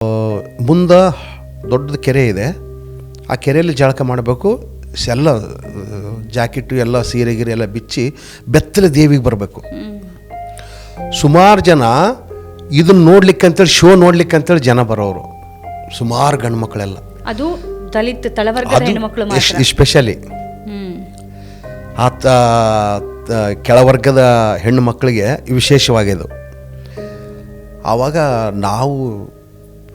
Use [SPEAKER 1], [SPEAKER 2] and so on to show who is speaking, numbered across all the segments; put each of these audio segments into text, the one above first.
[SPEAKER 1] ಮುಂದೆ ದೊಡ್ಡದು ಕೆರೆ ಇದೆ. ಆ ಕೆರೆಯಲ್ಲಿ ಜಳಕ ಮಾಡಬೇಕು. ಎಲ್ಲ ಜಾಕೆಟು ಎಲ್ಲ ಸೀರೆ ಗಿರೆ ಎಲ್ಲ ಬಿಚ್ಚಿ ಬೆತ್ತಲೆ ದೇವಿಗೆ ಬರಬೇಕು. ಸುಮಾರು ಜನ ಇದನ್ನು ನೋಡ್ಲಿಕ್ಕೆ ಅಂತೇಳಿ, ಶೋ ನೋಡ್ಲಿಕ್ಕೆ ಅಂತೇಳಿ ಜನ ಬರೋರು ಸುಮಾರು ಗಂಡು ಮಕ್ಕಳೆಲ್ಲ.
[SPEAKER 2] ಅದು ದಲಿತ ತಳವರ್ಗದ ಹೆಣ್ಣುಮಕ್ಕಳು
[SPEAKER 1] ಎಸ್ಪೆಷಲಿ ಕೆಳವರ್ಗದ ಹೆಣ್ಣು ಮಕ್ಕಳಿಗೆ ವಿಶೇಷವಾಗಿದೆ. ಆವಾಗ ನಾವು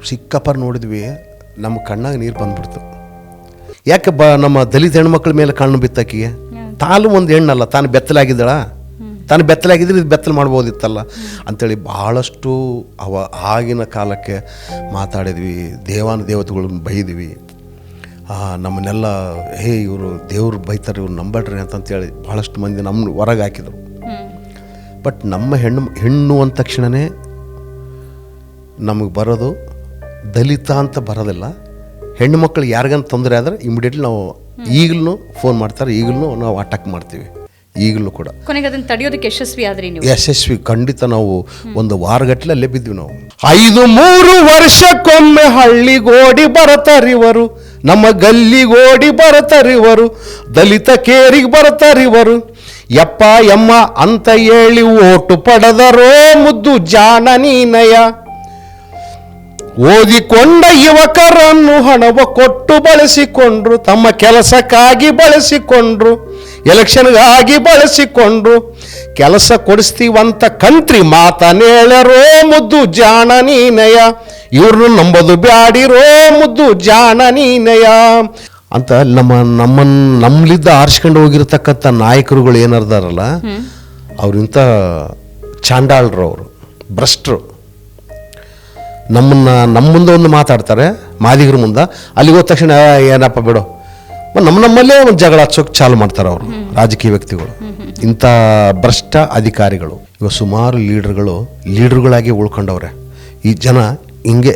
[SPEAKER 1] ಸಿಕ್ಕಪ್ಪರ್ ನೋಡಿದ್ವಿ, ನಮ್ಮ ಕಣ್ಣಾಗ ನೀರು ಬಂದ್ಬಿಡ್ತು. ಯಾಕೆ ನಮ್ಮ ದಲಿತ ಹೆಣ್ಮಕ್ಳ ಮೇಲೆ ಕಣ್ಣು ಬಿತ್ತಾಕಿಗೆ? ತಾನು ಒಂದು ಹೆಣ್ಣಲ್ಲ, ತಾನು ಬೆತ್ತಲಾಗಿದ್ದಳ, ತಾನು ಬೆತ್ತಲಾಗಿದ್ರೆ ಇದು ಬೆತ್ತಲು ಮಾಡ್ಬೋದಿತ್ತಲ್ಲ ಅಂಥೇಳಿ ಭಾಳಷ್ಟು ಆಗಿನ ಕಾಲಕ್ಕೆ ಮಾತಾಡಿದ್ವಿ. ದೇವತೆಗಳನ್ನ ಬೈದ್ವಿ. ನಮ್ಮನ್ನೆಲ್ಲ ಇವರು ದೇವ್ರು ಬೈತಾರೆ, ಇವ್ರು ನಂಬಡ್ರಿ ಅಂತಂತೇಳಿ ಭಾಳಷ್ಟು ಮಂದಿ ನಮ್ಮ ಹೊರಗೆ ಹಾಕಿದರು. ಬಟ್ ನಮ್ಮ ಹೆಣ್ಣು ಅಂದ ತಕ್ಷಣವೇ ನಮಗೆ ಬರೋದು ದಲಿತ ಅಂತ ಬರೋದಿಲ್ಲ. ಹೆಣ್ಣು ಮಕ್ಕಳಿಗೆ ಯಾರಿಗಂತ ತೊಂದರೆ ಆದರೆ ಇಮಿಡಿಯೇಟ್ಲಿ ನಾವು ಈಗಲೂ ಫೋನ್ ಮಾಡ್ತಾರೆ, ಈಗಲೂ ನಾವು ಅಟ್ಯಾಕ್ ಮಾಡ್ತೀವಿ. ಈಗಲೂ ಕೂಡ
[SPEAKER 2] ಕೊನೆಗೆ ಅದನ್ನು ತಡೆಯೋದಕ್ಕೆ
[SPEAKER 1] ಯಶಸ್ವಿ ಖಂಡಿತ. ನಾವು ಒಂದು ವಾರಗಟ್ಟಲೆ ಅಲ್ಲೇ ಬಿದ್ವಿ. ನಾವು 5-3 ವರ್ಷಕ್ಕೊಮ್ಮೆ ಹಳ್ಳಿಗೋಡಿ ಬರತಾರಿವರು, ನಮ್ಮ ಗಲ್ಲಿಗೋಡಿ ಬರತಾರಿವರು, ದಲಿತ ಕೇರಿಗೆ ಬರತಾರಿವರು. ಯಪ್ಪ ಯಮ್ಮ ಅಂತ ಹೇಳಿ ಓಟು ಪಡೆದರೋ ಮುದ್ದು ಜಾಣ ನೀನಯ. ಓದಿಕೊಂಡ ಯುವಕರನ್ನು ಹಣವ ಕೊಟ್ಟು ಬಳಸಿಕೊಂಡ್ರು, ತಮ್ಮ ಕೆಲಸಕ್ಕಾಗಿ ಬಳಸಿಕೊಂಡ್ರು, ಎಲೆಕ್ಷನ್ಗಾಗಿ ಬಳಸಿಕೊಂಡ್ರು. ಕೆಲಸ ಕೊಡಿಸ್ತೀವಂತ ಕಂತ್ರಿ ಮಾತನೇಳರೋ ಮುದ್ದು ಜಾಣ ನೀನಯ. ಇವ್ರನ್ನ ನಂಬೋದು ಬ್ಯಾಡಿರೋ ಮುದ್ದು ಜಾಣ ನೀನಯ ಅಂತ ನಮ್ಮಲ್ಲಿದ್ದ ಆರಿಸ್ಕೊಂಡು ಹೋಗಿರ್ತಕ್ಕಂಥ ನಾಯಕರುಗಳು ಏನರ್ದಾರಲ್ಲ, ಅವ್ರಿಂಥ ಚಾಂಡಾಳ್ರು, ಅವರು ಭ್ರಷ್ಟರು. ನಮ್ಮ ಮುಂದೆ ಒಂದು ಮಾತಾಡ್ತಾರೆ, ಮಾದಿಗರ ಮುಂದೆ. ಅಲ್ಲಿಗೆ ಹೋದ ತಕ್ಷಣ ಏನಪ್ಪ ಬಿಡೋ, ನಮ್ಮಲ್ಲೇ ಒಂದು ಜಗಳ ಹಚ್ಚೋಕೆ ಚಾಲು ಮಾಡ್ತಾರೆ ಅವರು, ರಾಜಕೀಯ ವ್ಯಕ್ತಿಗಳು. ಇಂಥ ಭ್ರಷ್ಟ ಅಧಿಕಾರಿಗಳು ಇವಾಗ ಸುಮಾರು ಲೀಡರ್ಗಳಾಗಿ ಉಳ್ಕೊಂಡವ್ರೆ. ಈ ಜನ ಹಿಂಗೆ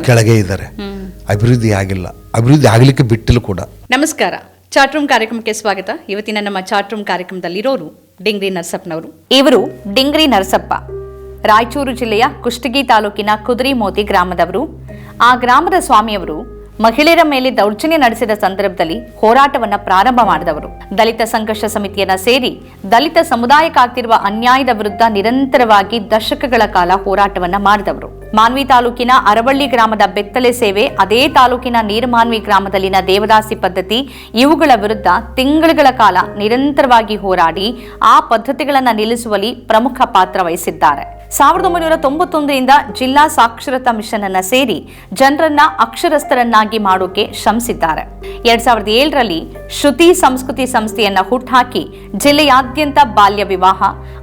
[SPEAKER 1] ಕೆಳಗೆ ಇದ್ದಾರೆ, ಅಭಿವೃದ್ಧಿ ಆಗಿಲ್ಲ, ಅಭಿವೃದ್ಧಿ ಆಗಲಿಕ್ಕೆ ಬಿಟ್ಟಿಲ್ಲ ಕೂಡ.
[SPEAKER 2] ನಮಸ್ಕಾರ, ಚಾಟ್ ರೂಮ್ ಕಾರ್ಯಕ್ರಮಕ್ಕೆ ಸ್ವಾಗತ. ಇವತ್ತಿನ ನಮ್ಮ ಚಾಟ್ ರೂಮ್ ಕಾರ್ಯಕ್ರಮದಲ್ಲಿರೋರು ಡಿಂಗ್ರಿ ನರಸಪ್ಪನವರು. ಇವರು ಡಿಂಗ್ರಿ ನರಸಪ್ಪ ರಾಯಚೂರು ಜಿಲ್ಲೆಯ ಕುಷ್ಟಗಿ ತಾಲೂಕಿನ ಕುದುರೆಮೋತಿ ಗ್ರಾಮದವರು. ಆ ಗ್ರಾಮದ ಸ್ವಾಮಿಯವರು ಮಹಿಳೆಯರ ಮೇಲೆ ದೌರ್ಜನ್ಯ ನಡೆಸಿದ ಸಂದರ್ಭದಲ್ಲಿ ಹೋರಾಟವನ್ನ ಪ್ರಾರಂಭ ಮಾಡಿದವರು. ದಲಿತ ಸಂಘರ್ಷ ಸಮಿತಿಯನ್ನ ಸೇರಿ ದಲಿತ ಸಮುದಾಯಕ್ಕಾಗ್ತಿರುವ ಅನ್ಯಾಯದ ವಿರುದ್ಧ ನಿರಂತರವಾಗಿ ದಶಕಗಳ ಕಾಲ ಹೋರಾಟವನ್ನ ಮಾಡಿದವರು. ಮಾನ್ವಿ ತಾಲೂಕಿನ ಅರವಳ್ಳಿ ಗ್ರಾಮದ ಬೆತ್ತಲೆ ಸೇವೆ, ಅದೇ ತಾಲೂಕಿನ ನೀರಮಾನ್ವಿ ಗ್ರಾಮದಲ್ಲಿನ ದೇವದಾಸಿ ಪದ್ಧತಿ, ಇವುಗಳ ವಿರುದ್ಧ ತಿಂಗಳುಗಳ ಕಾಲ ನಿರಂತರವಾಗಿ ಹೋರಾಡಿ ಆ ಪದ್ಧತಿಗಳನ್ನು ನಿಲ್ಲಿಸುವಲ್ಲಿ ಪ್ರಮುಖ ಪಾತ್ರ ವಹಿಸಿದ್ದಾರೆ. 1991ರಿಂದ ಜಿಲ್ಲಾ ಸಾಕ್ಷರತಾ ಮಿಷನ್ ಅನ್ನ ಸೇರಿ ಜನರನ್ನ ಅಕ್ಷರಸ್ಥರನ್ನಾಗಿ ಮಾಡೋಕೆ ಶ್ರಮಿಸಿದ್ದಾರೆ. 2007ರಲ್ಲಿ ಶ್ರುತಿ ಸಂಸ್ಕೃತಿ ಸಂಸ್ಥೆಯನ್ನ ಹುಟ್ಟುಹಾಕಿ ಜಿಲ್ಲೆಯಾದ್ಯಂತ ಬಾಲ್ಯ ವಿವಾಹ,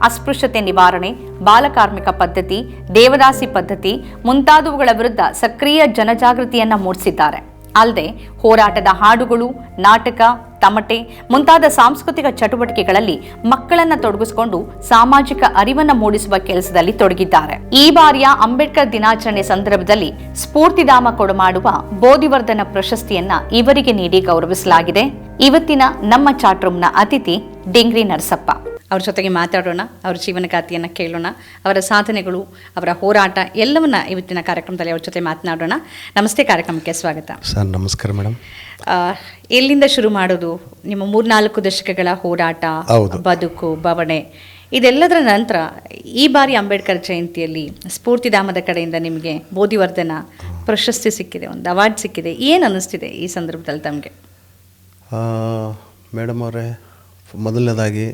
[SPEAKER 2] ಅಸ್ಪೃಶ್ಯತೆ ನಿವಾರಣೆ, ಬಾಲಕಾರ್ಮಿಕ ಪದ್ಧತಿ, ದೇವದಾಸಿ ಪದ್ಧತಿ ಮುಂತಾದವುಗಳ ವಿರುದ್ಧ ಸಕ್ರಿಯ ಜನಜಾಗೃತಿಯನ್ನ ಮೂಡಿಸಿದ್ದಾರೆ. ಅಲ್ಲದೆ ಹೋರಾಟದ ಹಾಡುಗಳು, ನಾಟಕ, ತಮಟೆ ಮುಂತಾದ ಸಾಂಸ್ಕೃತಿಕ ಚಟುವಟಿಕೆಗಳಲ್ಲಿ ಮಕ್ಕಳನ್ನ ತೊಡಗಿಸಿಕೊಂಡು ಸಾಮಾಜಿಕ ಅರಿವನ್ನ ಮೂಡಿಸುವ ಕೆಲಸದಲ್ಲಿ ತೊಡಗಿದ್ದಾರೆ. ಈ ಬಾರಿಯ ಅಂಬೇಡ್ಕರ್ ದಿನಾಚರಣೆ ಸಂದರ್ಭದಲ್ಲಿ ಸ್ಫೂರ್ತಿಧಾಮ ಕೊಡಮಾಡುವ ಬೋಧಿವರ್ಧನ ಪ್ರಶಸ್ತಿಯನ್ನ ಇವರಿಗೆ ನೀಡಿ ಗೌರವಿಸಲಾಗಿದೆ. ಇವತ್ತಿನ ನಮ್ಮ ಚಾಟ್ ರೂಮ್ನ ಅತಿಥಿ ಡಿಂಗ್ರಿ ನರಸಪ್ಪ. ಅವ್ರ ಜೊತೆಗೆ ಮಾತಾಡೋಣ, ಅವರ ಜೀವನ ಗಾಥೆಯನ್ನು ಕೇಳೋಣ, ಅವರ ಸಾಧನೆಗಳು, ಅವರ ಹೋರಾಟ ಎಲ್ಲವನ್ನ ಇವತ್ತಿನ ಕಾರ್ಯಕ್ರಮದಲ್ಲಿ ಅವ್ರ ಜೊತೆ ಮಾತನಾಡೋಣ. ನಮಸ್ತೆ, ಕಾರ್ಯಕ್ರಮಕ್ಕೆ ಸ್ವಾಗತ
[SPEAKER 1] ಸರ್. ನಮಸ್ಕಾರ ಮೇಡಮ್.
[SPEAKER 2] ಎಲ್ಲಿಂದ ಶುರು ಮಾಡೋದು ನಿಮ್ಮ 3-4 ದಶಕಗಳ ಹೋರಾಟ, ಬದುಕು, ಬವಣೆ, ಇದೆಲ್ಲದರ ನಂತರ ಈ ಬಾರಿ ಅಂಬೇಡ್ಕರ್ ಜಯಂತಿಯಲ್ಲಿ ಸ್ಫೂರ್ತಿಧಾಮದ ಕಡೆಯಿಂದ ನಿಮಗೆ ಬೋಧಿವರ್ಧನ ಪ್ರಶಸ್ತಿ ಸಿಕ್ಕಿದೆ, ಒಂದು ಅವಾರ್ಡ್ ಸಿಕ್ಕಿದೆ. ಏನು ಅನ್ನಿಸ್ತಿದೆ ಈ ಸಂದರ್ಭದಲ್ಲಿ ತಮಗೆ?
[SPEAKER 1] ಮೇಡಮ್ ಅವರೇ, ಮೊದಲನೇದಾಗಿ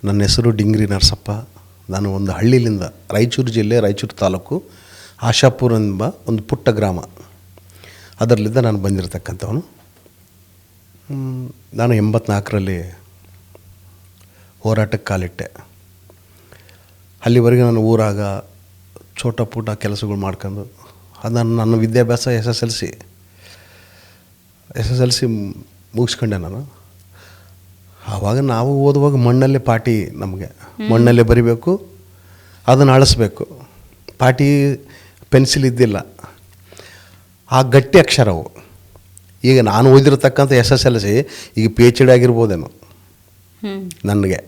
[SPEAKER 1] ನನ್ನ ಹೆಸರು ಡಿಂಗ್ರಿ ನರಸಪ್ಪ. ನಾನು ಒಂದು ಹಳ್ಳಿಲಿಂದ, ರಾಯಚೂರು ಜಿಲ್ಲೆ, ರಾಯಚೂರು ತಾಲೂಕು, ಆಶಾಪುರ ಎಂಬ ಒಂದು ಪುಟ್ಟ ಗ್ರಾಮ, ಅದರಲ್ಲಿಂದ ನಾನು ಬಂದಿರತಕ್ಕಂಥವನು. ನಾನು 84ರಲ್ಲಿ ಹೋರಾಟಕ್ಕೆ ಕಾಲಿಟ್ಟೆ. ಅಲ್ಲಿವರೆಗೆ ನಾನು ಊರಾಗ ಚೋಟ ಪುಟ ಕೆಲಸಗಳು ಮಾಡ್ಕೊಂಡು ನನ್ನ ವಿದ್ಯಾಭ್ಯಾಸ ಎಸ್ ಎಸ್ ಎಲ್ ಸಿ ಮುಗಿಸ್ಕೊಂಡೆ ನಾನು. ಆವಾಗ ನಾವು ಓದುವಾಗ ಮಣ್ಣಲ್ಲೇ ಪಾಟಿ, ನಮಗೆ ಮಣ್ಣಲ್ಲೇ ಬರಿಬೇಕು, ಅದನ್ನು ಅಳಿಸ್ಬೇಕು. ಪಾಟಿ ಪೆನ್ಸಿಲ್ ಇದ್ದಿಲ್ಲ, ಆ ಗಟ್ಟಿ ಅಕ್ಷರವು. ಈಗ ನಾನು ಓದಿರತಕ್ಕಂಥ SSLC ಈಗ PhD ಆಗಿರ್ಬೋದೇನೋ. ನನಗೆ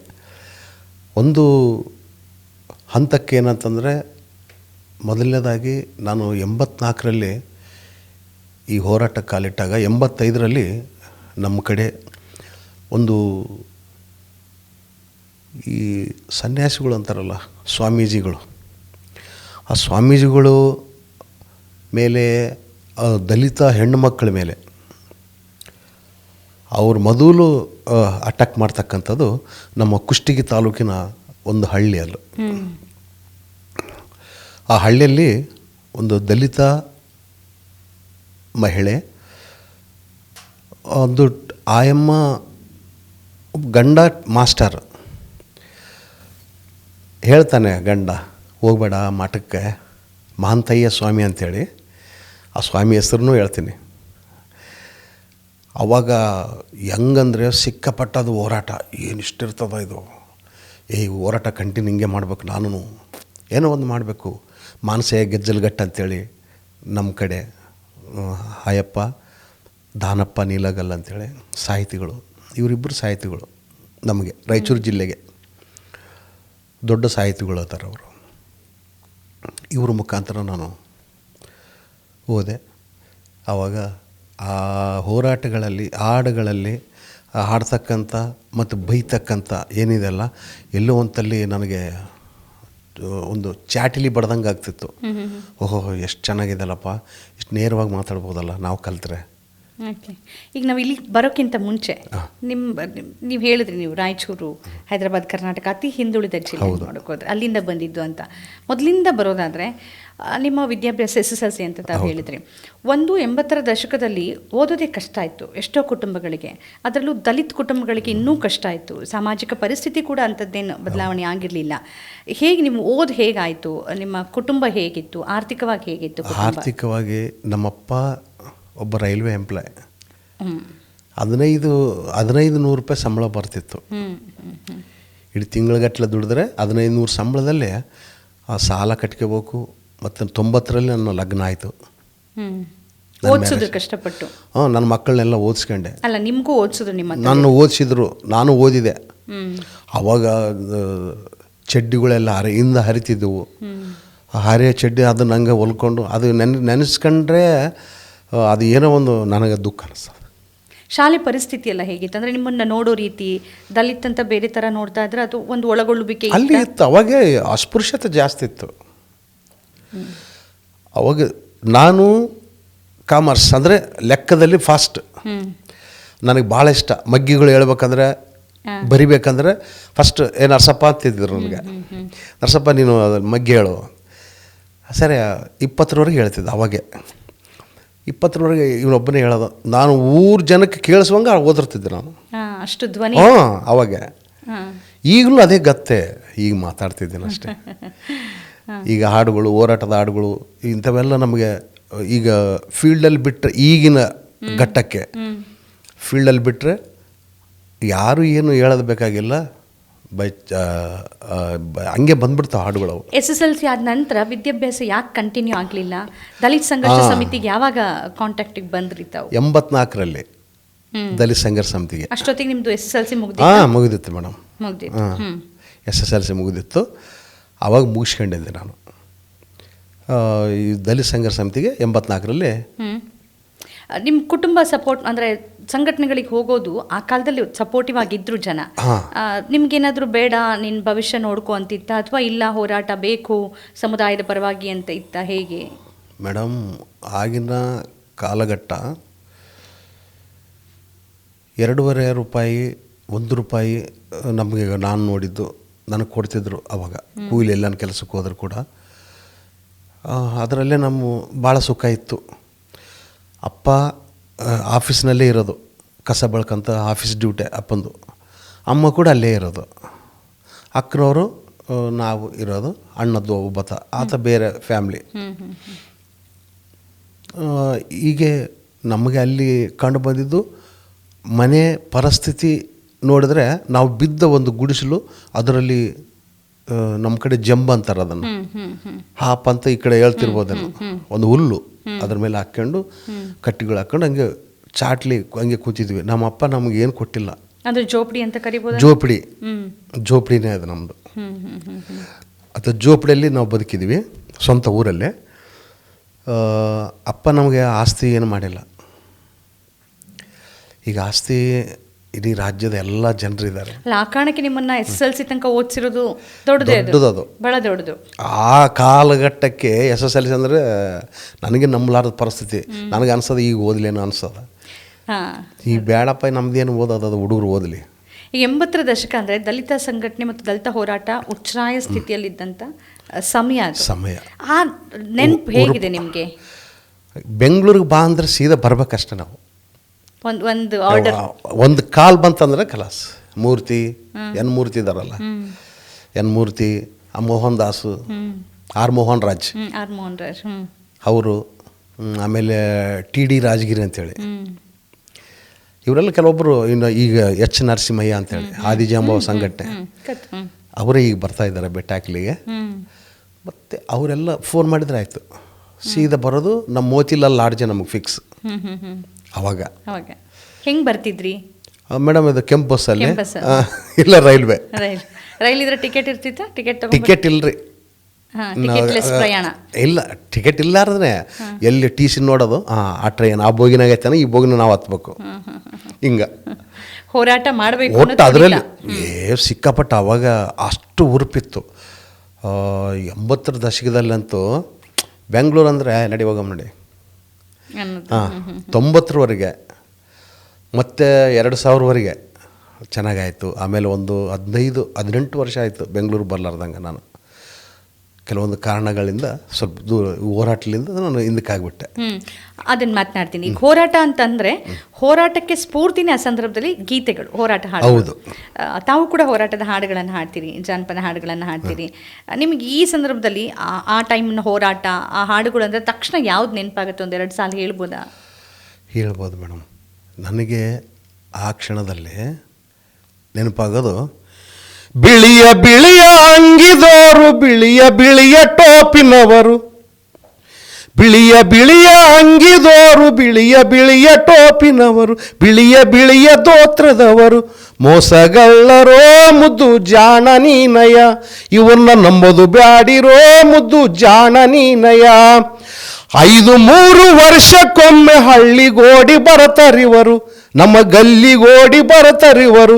[SPEAKER 1] ಒಂದು ಹಂತಕ್ಕೆ ಏನಂತಂದರೆ ಮೊದಲನೇದಾಗಿ ನಾನು 84ರಲ್ಲಿ ಈ ಹೋರಾಟಕ್ಕೆ ಕಾಲಿಟ್ಟಾಗ 85ರಲ್ಲಿ ನಮ್ಮ ಕಡೆ ಒಂದು ಈ ಸನ್ಯಾಸಿಗಳು ಅಂತಾರಲ್ಲ, ಸ್ವಾಮೀಜಿಗಳು, ಆ ಸ್ವಾಮೀಜಿಗಳು ಮೇಲೆ ದಲಿತ ಹೆಣ್ಣು ಮಕ್ಕಳ ಮೇಲೆ ಅವ್ರು ಮೊದಲು ಅಟ್ಯಾಕ್ ಮಾಡ್ತಕ್ಕಂಥದ್ದು ನಮ್ಮ ಕುಷ್ಟಗಿ ತಾಲೂಕಿನ ಒಂದು ಹಳ್ಳಿ ಅಲ್ಲ. ಆ ಹಳ್ಳಿಯಲ್ಲಿ ಒಂದು ದಲಿತ ಮಹಿಳೆ, ಒಂದು ಆಯಮ್ಮ ಗಂಡ ಮಾಸ್ಟರ್ ಹೇಳ್ತಾನೆ, ಗಂಡ ಹೋಗ್ಬೇಡ ಮಠಕ್ಕೆ, ಮಹಾಂತಯ್ಯ ಸ್ವಾಮಿ ಅಂಥೇಳಿ ಆ ಸ್ವಾಮಿ ಹೆಸರನ್ನೂ ಹೇಳ್ತೀನಿ. ಅವಾಗ ಹೆಂಗಂದರೆ ಸಿಕ್ಕಾಪಟ್ಟದು ಹೋರಾಟ, ಏನು ಇಷ್ಟಿರ್ತದ ಇದು, ಈ ಹೋರಾಟ ಕಂಟಿನ್ಯೂ ಹಿಂಗೆ ಮಾಡ್ಬೇಕು, ನಾನು ಏನೋ ಒಂದು ಮಾಡಬೇಕು. ಮಾನಸೆ ಗೆಜ್ಜಲ್ಗಟ್ಟ ಅಂಥೇಳಿ ನಮ್ಮ ಕಡೆ ಹಾಯಪ್ಪ, ದಾನಪ್ಪ ನೀಲಗಲ್ ಅಂಥೇಳಿ ಸಾಹಿತಿಗಳು, ಇವರಿಬ್ಬರು ಸಾಹಿತಿಗಳು ನಮಗೆ ರಾಯಚೂರು ಜಿಲ್ಲೆಗೆ ದೊಡ್ಡ ಸಾಹಿತಿಗಳು ಅದಾರ ಅವರು. ಇವ್ರ ಮುಖಾಂತರ ನಾನು ಹೋದೆ. ಆವಾಗ ಆ ಹೋರಾಟಗಳಲ್ಲಿ, ಹಾಡುಗಳಲ್ಲಿ ಹಾಡ್ತಕ್ಕಂಥ ಮತ್ತು ಬೈತಕ್ಕಂಥ ಏನಿದೆಲ್ಲ ಎಲ್ಲೋ ಒಂತಲ್ಲಿ ನನಗೆ ಒಂದು ಚಾಟಿಲಿ ಬಡ್ದಂಗೆ ಆಗ್ತಿತ್ತು. ಓಹೋ, ಎಷ್ಟು ಚೆನ್ನಾಗಿದೆಲ್ಲಪ್ಪ, ಇಷ್ಟು ನೇರವಾಗಿ ಮಾತಾಡ್ಬೋದಲ್ಲ ನಾವು ಕಲ್ತ್ರೆ.
[SPEAKER 2] ಓಕೆ, ಈಗ ನಾವು ಇಲ್ಲಿ ಬರೋಕ್ಕಿಂತ ಮುಂಚೆ ನೀವು ಹೇಳಿದ್ರಿ, ನೀವು ರಾಯಚೂರು, ಹೈದರಾಬಾದ್, ಕರ್ನಾಟಕ ಅತಿ ಹಿಂದುಳಿದ ಜಿಲ್ಲೆ ನೋಡೋಕೋದ್ರೆ ಅಲ್ಲಿಂದ ಬಂದಿದ್ದು ಅಂತ. ಮೊದಲಿಂದ ಬರೋದಾದರೆ ನಿಮ್ಮ ವಿದ್ಯಾಭ್ಯಾಸ SSLC ಅಂತ ತಾವು ಹೇಳಿದ್ರಿ. 80ರ ದಶಕದಲ್ಲಿ ಓದೋದೇ ಕಷ್ಟ ಆಯಿತು ಎಷ್ಟೋ ಕುಟುಂಬಗಳಿಗೆ, ಅದರಲ್ಲೂ ದಲಿತ ಕುಟುಂಬಗಳಿಗೆ ಇನ್ನೂ ಕಷ್ಟ ಆಯಿತು. ಸಾಮಾಜಿಕ ಪರಿಸ್ಥಿತಿ ಕೂಡ ಅಂಥದ್ದೇನು ಬದಲಾವಣೆ ಆಗಿರಲಿಲ್ಲ. ಹೇಗೆ ನಿಮ್ಮ ಹೇಗಾಯಿತು, ನಿಮ್ಮ ಕುಟುಂಬ ಹೇಗಿತ್ತು, ಆರ್ಥಿಕವಾಗಿ ಹೇಗಿತ್ತು?
[SPEAKER 1] ಆರ್ಥಿಕವಾಗಿ ನಮ್ಮಪ್ಪ ಒಬ್ಬ ರೈಲ್ವೆ ಎಂಪ್ಲಾಯ್, 1500 ರೂಪಾಯಿ ಸಂಬಳ ಬರ್ತಿತ್ತು. ಇಡೀ ತಿಂಗಳಗಟ್ಟಲೆ ದುಡಿದ್ರೆ 1500 ಸಂಬಳದಲ್ಲೇ ಆ ಸಾಲ ಕಟ್ಕೋಬೇಕು. ಮತ್ತು 90ರಲ್ಲಿ ನನ್ನ ಲಗ್ನ ಆಯಿತು.
[SPEAKER 2] ಓದಿಸಿದ್ರು ಕಷ್ಟಪಟ್ಟು?
[SPEAKER 1] ನನ್ನ ಮಕ್ಕಳನ್ನೆಲ್ಲ ಓದಿಸ್ಕೊಂಡೆ.
[SPEAKER 2] ಅಲ್ಲ, ನಿಮಗೂ ಓದಿಸಿದ್ರು?
[SPEAKER 1] ನನ್ನ ಓದಿಸಿದ್ರು, ನಾನು ಓದಿದೆ. ಆವಾಗ ಚಡ್ಡಿಗಳೆಲ್ಲ ಹಿಂದೆ ಹರಿತಿದ್ದವು. ಹರಿಯ ಚಡ್ಡಿ ಅದನ್ನ ಹಂಗೆ ಹೊಲ್ಕೊಂಡು ಅದು ನೆನೆಸ್ಕೊಂಡ್ರೆ ಅದು ಏನೋ ಒಂದು ನನಗೆ ದುಃಖ ಅನಿಸ್ತದೆ.
[SPEAKER 2] ಶಾಲೆ ಪರಿಸ್ಥಿತಿ ಎಲ್ಲ ಹೇಗಿತ್ತು? ಅಂದರೆ ನಿಮ್ಮನ್ನು ನೋಡೋ ರೀತಿ ದಲಿತ ಅಂತ ಬೇರೆ ಥರ ನೋಡ್ತಾ ಇದ್ರೆ ಅದು ಒಂದು ಒಳಗೊಳ್ಳುವಿಕೆ
[SPEAKER 1] ಅಲ್ಲಿ ಇತ್ತು. ಅವಾಗೇ ಅಸ್ಪೃಶ್ಯತೆ ಜಾಸ್ತಿ ಇತ್ತು. ಅವಾಗ ನಾನು ಕಾಮರ್ಸ್ ಅಂದರೆ ಲೆಕ್ಕದಲ್ಲಿ ಫಾಸ್ಟ್. ನನಗೆ ಭಾಳ ಇಷ್ಟ. ಮಗ್ಗಿಗಳು ಹೇಳ್ಬೇಕಂದ್ರೆ, ಬರಿಬೇಕಂದ್ರೆ ಫಸ್ಟ್ ನರಸಪ್ಪ ಅಂತಿದ್ರು ನನಗೆ. ನರಸಪ್ಪ ನೀನು ಮಗ್ಗಿ ಹೇಳು. ಸರಿ, 20ರವರೆಗೆ ಹೇಳ್ತಿದ್ದೆ. ಅವಾಗೆ 20ರವರೆಗೆ ಇವನೊಬ್ಬನೇ ಹೇಳೋದು. ನಾನು ಊರು ಜನಕ್ಕೆ ಕೇಳಿಸುವಂಗೆ ಓದಿರ್ತಿದ್ದೆ ನಾನು.
[SPEAKER 2] ಅಷ್ಟು ಧ್ವನಿ.
[SPEAKER 1] ಅವಾಗ ಈಗಲೂ ಅದೇ ಗತ್ತೆ. ಈಗ ಮಾತಾಡ್ತಿದ್ದೀನಿ ಅಷ್ಟೇ. ಈಗ ಹಾಡುಗಳು, ಹೋರಾಟದ ಹಾಡುಗಳು ಇಂಥವೆಲ್ಲ ನಮಗೆ ಈಗ ಫೀಲ್ಡಲ್ಲಿ ಬಿಟ್ಟರೆ, ಈಗಿನ ಘಟ್ಟಕ್ಕೆ ಫೀಲ್ಡಲ್ಲಿ ಬಿಟ್ಟರೆ ಯಾರು ಏನು ಹೇಳೋದು ಬೇಕಾಗಿಲ್ಲ. ಹಂಗೆ ಬಂದ್ಬಿಡ್ತಾವೆ ಹಾಡುಗಳು.
[SPEAKER 2] SSLC ಆದ ನಂತರ ವಿದ್ಯಾಭ್ಯಾಸ ಯಾಕೆ ಕಂಟಿನ್ಯೂ ಆಗಲಿಲ್ಲ? ದಲಿತ ಸಂಘರ್ಷ ಸಮಿತಿಗೆ ಯಾವಾಗ ಕಾಂಟ್ಯಾಕ್ಟಿಗೆ ಬಂದ್ರಿ ತಾವು?
[SPEAKER 1] 84ರಲ್ಲಿ ದಲಿತ ಸಂಘರ್ಷ ಸಮಿತಿಗೆ.
[SPEAKER 2] ಅಷ್ಟೊತ್ತಿಗೆ ನಿಮ್ಮದು SSLC ಮುಗಿದಿತ್ತು?
[SPEAKER 1] ಮುಗಿದಿತ್ತು ಮೇಡಮ್,
[SPEAKER 2] ಮುಗಿದಿತ್ತು.
[SPEAKER 1] SSLC ಮುಗಿದಿತ್ತು. ಆವಾಗ ಮುಗಿಸ್ಕೊಂಡಿದ್ದೆ ನಾನು ಈ ದಲಿತ ಸಂಘರ್ಷ ಸಮಿತಿಗೆ 84ರಲ್ಲಿ.
[SPEAKER 2] ನಿಮ್ಮ ಕುಟುಂಬ ಸಪೋರ್ಟ್ ಅಂದರೆ ಸಂಘಟನೆಗಳಿಗೆ ಹೋಗೋದು ಆ ಕಾಲದಲ್ಲಿ ಸಪೋರ್ಟಿವ್ ಆಗಿದ್ರು ಜನ. ನಿಮ್ಗೇನಾದರೂ ಬೇಡ, ನಿನ್ನ ಭವಿಷ್ಯ ನೋಡ್ಕೊ ಅಂತಿತ್ತ, ಅಥವಾ ಇಲ್ಲ ಹೋರಾಟ ಬೇಕು ಸಮುದಾಯದ ಪರವಾಗಿ ಅಂತ ಇತ್ತ, ಹೇಗೆ?
[SPEAKER 1] ಮೇಡಮ್, ಆಗಿನ ಕಾಲಘಟ್ಟ 2.5 ರೂಪಾಯಿ, 1 ರೂಪಾಯಿ ನಮಗೆ ನಾನು ನೋಡಿದ್ದು ನನಗೆ ಕೊಡ್ತಿದ್ರು ಅವಾಗ. ಕೂಲಿ ಎಲ್ಲನ ಕೆಲಸಕ್ಕೆ ಹೋದ್ರು ಕೂಡ ಅದರಲ್ಲೇ ನಮ್ಮ ಭಾಳ ಸುಖ ಇತ್ತು. ಅಪ್ಪ ಆಫೀಸ್ನಲ್ಲೇ ಇರೋದು, ಕಸ ಬೆಳ್ಕಂತ ಆಫೀಸ್ ಡ್ಯೂಟಿ ಅಪ್ಪಂದು. ಅಮ್ಮ ಕೂಡ ಅಲ್ಲೇ ಇರೋದು. ಅಕ್ಕನವರು ನಾವು ಇರೋದು, ಅಣ್ಣದ್ದು ಒಬ್ಬತ, ಆತ ಬೇರೆ ಫ್ಯಾಮ್ಲಿ. ಹೀಗೆ ನಮಗೆ ಅಲ್ಲಿ ಕಂಡು ಬಂದಿದ್ದು ಮನೆ ಪರಿಸ್ಥಿತಿ ನೋಡಿದ್ರೆ, ನಾವು ಬಿದ್ದ ಒಂದು ಗುಡಿಸಲು, ಅದರಲ್ಲಿ ನಮ್ಮ ಕಡೆ ಜಂಬ ಅಂತಾರೆ ಅದನ್ನು, ಹಾಪ್ ಅಂತ ಈ ಕಡೆ ಹೇಳ್ತಿರ್ಬೋದನ್ನು, ಒಂದು ಹುಲ್ಲು ಅದ್ರ ಮೇಲೆ ಹಾಕ್ಕೊಂಡು ಕಟ್ಟಿಗಳು ಹಾಕ್ಕೊಂಡು ಹಂಗೆ ಚಾಟ್ಲಿ ಹಂಗೆ ಕೂತಿದ್ವಿ. ನಮ್ಮಪ್ಪ ನಮಗೆ ಏನು ಕೊಟ್ಟಿಲ್ಲ.
[SPEAKER 2] ಅದು ಜೋಪಡಿ ಅಂತ ಕರಿಬೋದು.
[SPEAKER 1] ಜೋಪಡಿನೇ ಅದು ನಮ್ಮದು. ಅದು ಜೋಪಡಿಯಲ್ಲಿ ನಾವು ಬದುಕಿದ್ವಿ. ಸ್ವಂತ ಊರಲ್ಲೇ. ಅಪ್ಪ ನಮಗೆ ಆಸ್ತಿ ಏನು ಮಾಡಿಲ್ಲ. ಈಗ ಆಸ್ತಿ ಇಡೀ ರಾಜ್ಯದ ಎಲ್ಲ ಜನರಿದ್ದಾರೆ.
[SPEAKER 2] ಅಲ್ಲ, ಆ ಕಾರಣಕ್ಕೆ ನಿಮ್ಮನ್ನ SSLC ತನಕ ಓದಿಸಿರೋದು ದೊಡ್ಡದೇ,
[SPEAKER 1] ದೊಡ್ಡದು,
[SPEAKER 2] ಬಹಳ ದೊಡ್ಡದು.
[SPEAKER 1] ಆ ಕಾಲಘಟ್ಟಕ್ಕೆ SSLC ಅಂದರೆ ನನಗೆ ನಂಬಲಾರದ ಪರಿಸ್ಥಿತಿ. ನನಗೆ ಅನ್ಸೋದು ಈಗ ಓದಲೇನೋ ಅನ್ಸೋದು. ಈಗ ಬೇಡಪ್ಪ ನಮ್ದೇನು ಓದೋದು, ಅದು ಹುಡುಗರು ಓದಲಿ.
[SPEAKER 2] ಈ 80ರ ದಶಕ ಅಂದರೆ ದಲಿತ ಸಂಘಟನೆ ಮತ್ತು ದಲಿತ ಹೋರಾಟ ಉಚ್ಛ್ರಾಯ ಸ್ಥಿತಿಯಲ್ಲಿದ್ದಂಥ ಸಮಯ. ಆ ನೆನಪು ಹೇಗಿದೆ ನಿಮಗೆ?
[SPEAKER 1] ಬೆಂಗಳೂರಿಗೆ ಬಾ ಅಂದರೆ ಸೀದಾ ಬರ್ಬೇಕಷ್ಟೆ ನಾವು.
[SPEAKER 2] ಒಂದು ಆರ್ಡರ್,
[SPEAKER 1] ಒಂದು ಕಾಲ್ ಬಂತಂದ್ರೆ ಕಲಾಸ್. ಮೂರ್ತಿ ಎನ್ ಮೂರ್ತಿ ಇದ್ದಾರಲ್ಲ, ಎನ್ ಮೂರ್ತಿ, ಮೋಹನ್ ದಾಸು, ಆರ್ ಮೋಹನ್ ರಾಜ್ ಅವರು, ಆಮೇಲೆ TD ರಾಜಗಿರಿ ಅಂತೇಳಿ, ಇವರೆಲ್ಲ ಕೆಲವೊಬ್ಬರು. ಇನ್ನು ಈಗ H ನರಸಿಂಹಯ್ಯ ಅಂತೇಳಿ ಆದಿಜಾಂಬವ ಸಂಘಟನೆ, ಅವರೇ ಈಗ ಬರ್ತಾ ಇದ್ದಾರೆ ಬೆಟ್ಟಾಕ್ಲಿಗೆ. ಮತ್ತು ಅವರೆಲ್ಲ ಫೋನ್ ಮಾಡಿದ್ರೆ ಆಯಿತು, ಸೀದಾ ಬರೋದು. ನಮ್ಮ ಮೋತಿಲಾಲ್ ಲಾಡ್ಜೆ ನಮಗೆ ಫಿಕ್ಸ್. ಅವಾಗ
[SPEAKER 2] ಹೆಂಗೆ ಬರ್ತಿದ್ರಿ
[SPEAKER 1] ಮೇಡಮ್? ಇದು ಕೆಂಪು ಬಸ್ಸಲ್ಲಿ, ಇಲ್ಲ ರೈಲ್ವೆ.
[SPEAKER 2] ರೈಲ್ ಇದ್ರೆ ಟಿಕೆಟ್ ಇರ್ತಿತ್ತ?
[SPEAKER 1] ಟಿಕೆಟ್ ಇಲ್ಲರಿ,
[SPEAKER 2] ಪ್ರಯಾಣ
[SPEAKER 1] ಇಲ್ಲ. ಟಿಕೆಟ್ ಇಲ್ಲಾರ್ದ್ರೆ ಎಲ್ಲಿ TC ನೋಡೋದು, ಆ ಟ್ರೈನ್ ಆ ಬೋಗಿನಾಗೈತಾನೆ, ಈ ಬೋಗಿನ ನಾವು ಹತ್ಬೇಕು. ಹಿಂಗೆ
[SPEAKER 2] ಹೋರಾಟ ಮಾಡಬೇಕು.
[SPEAKER 1] ಒಟ್ಟು ಅದರಲ್ಲಿ ಸಿಕ್ಕಾಪಟ್ಟು ಅವಾಗ ಅಷ್ಟು ಉರುಪಿತ್ತು. 80ರ ದಶಕದಲ್ಲಂತೂ ಬೆಂಗಳೂರು ಅಂದರೆ ನಡಿ ಹೋಗಮ್ಮ ನಡಿ. 90ರವರೆಗೆ ಮತ್ತು 2000ವರೆಗೆ ಚೆನ್ನಾಗಾಯಿತು. ಆಮೇಲೆ ಒಂದು 15-18 ವರ್ಷ ಆಯಿತು ಬೆಂಗಳೂರು ಬರಲಾರ್ದಂಗೆ. ನಾನು ಕೆಲವೊಂದು ಕಾರಣಗಳಿಂದ ಸ್ವಲ್ಪ ದೂರ ಹೋರಾಟದಿಂದ ನಾನು ಹಿಂದಕ್ಕಾಗ್ಬಿಟ್ಟೆ.
[SPEAKER 2] ಅದನ್ನು ಮಾತನಾಡ್ತೀನಿ. ಈಗ ಹೋರಾಟ ಅಂತಂದರೆ ಹೋರಾಟಕ್ಕೆ ಸ್ಫೂರ್ತಿನೇ ಆ ಸಂದರ್ಭದಲ್ಲಿ ಗೀತೆಗಳು, ಹೋರಾಟ ಹಾಡು.
[SPEAKER 1] ಹೌದು,
[SPEAKER 2] ತಾವು ಕೂಡ ಹೋರಾಟದ ಹಾಡುಗಳನ್ನು ಹಾಡ್ತೀರಿ, ಜಾನಪದ ಹಾಡುಗಳನ್ನು ಹಾಡ್ತೀರಿ. ನಿಮಗೆ ಈ ಸಂದರ್ಭದಲ್ಲಿ ಆ ಟೈಮ್ನ ಹೋರಾಟ, ಆ ಹಾಡುಗಳು ಅಂದರೆ ತಕ್ಷಣ ಯಾವ್ದು ನೆನಪಾಗುತ್ತೆ? 1-2 ಸಾಲ ಹೇಳ್ಬೋದಾ?
[SPEAKER 1] ಹೇಳ್ಬೋದು ಮೇಡಮ್. ನನಗೆ ಆ ಕ್ಷಣದಲ್ಲಿ ನೆನಪಾಗೋದು, ಬಿಳಿಯ ಬಿಳಿಯ ಅಂಗಿದೋರು, ಬಿಳಿಯ ಬಿಳಿಯ ಟೋಪಿನವರು, ಬಿಳಿಯ ಬಿಳಿಯ ಅಂಗಿದೋರು, ಬಿಳಿಯ ಬಿಳಿಯ ಟೋಪಿನವರು, ಬಿಳಿಯ ಬಿಳಿಯ ದೋತ್ರದವರು, ಮೋಸಗಳ್ಳರೋ ಮುದ್ದು ಜಾಣ ನೀನಯ, ಇವನ್ನ ನಂಬೋದು ಬ್ಯಾಡಿರೋ ಮುದ್ದು ಜಾಣ ನೀನಯ. 5-3 ವರ್ಷಕ್ಕೊಮ್ಮೆ ಹಳ್ಳಿಗೋಡಿ ಬರತರಿವರು, ನಮ್ಮ ಗಲ್ಲಿಗೋಡಿ ಬರತರಿವರು,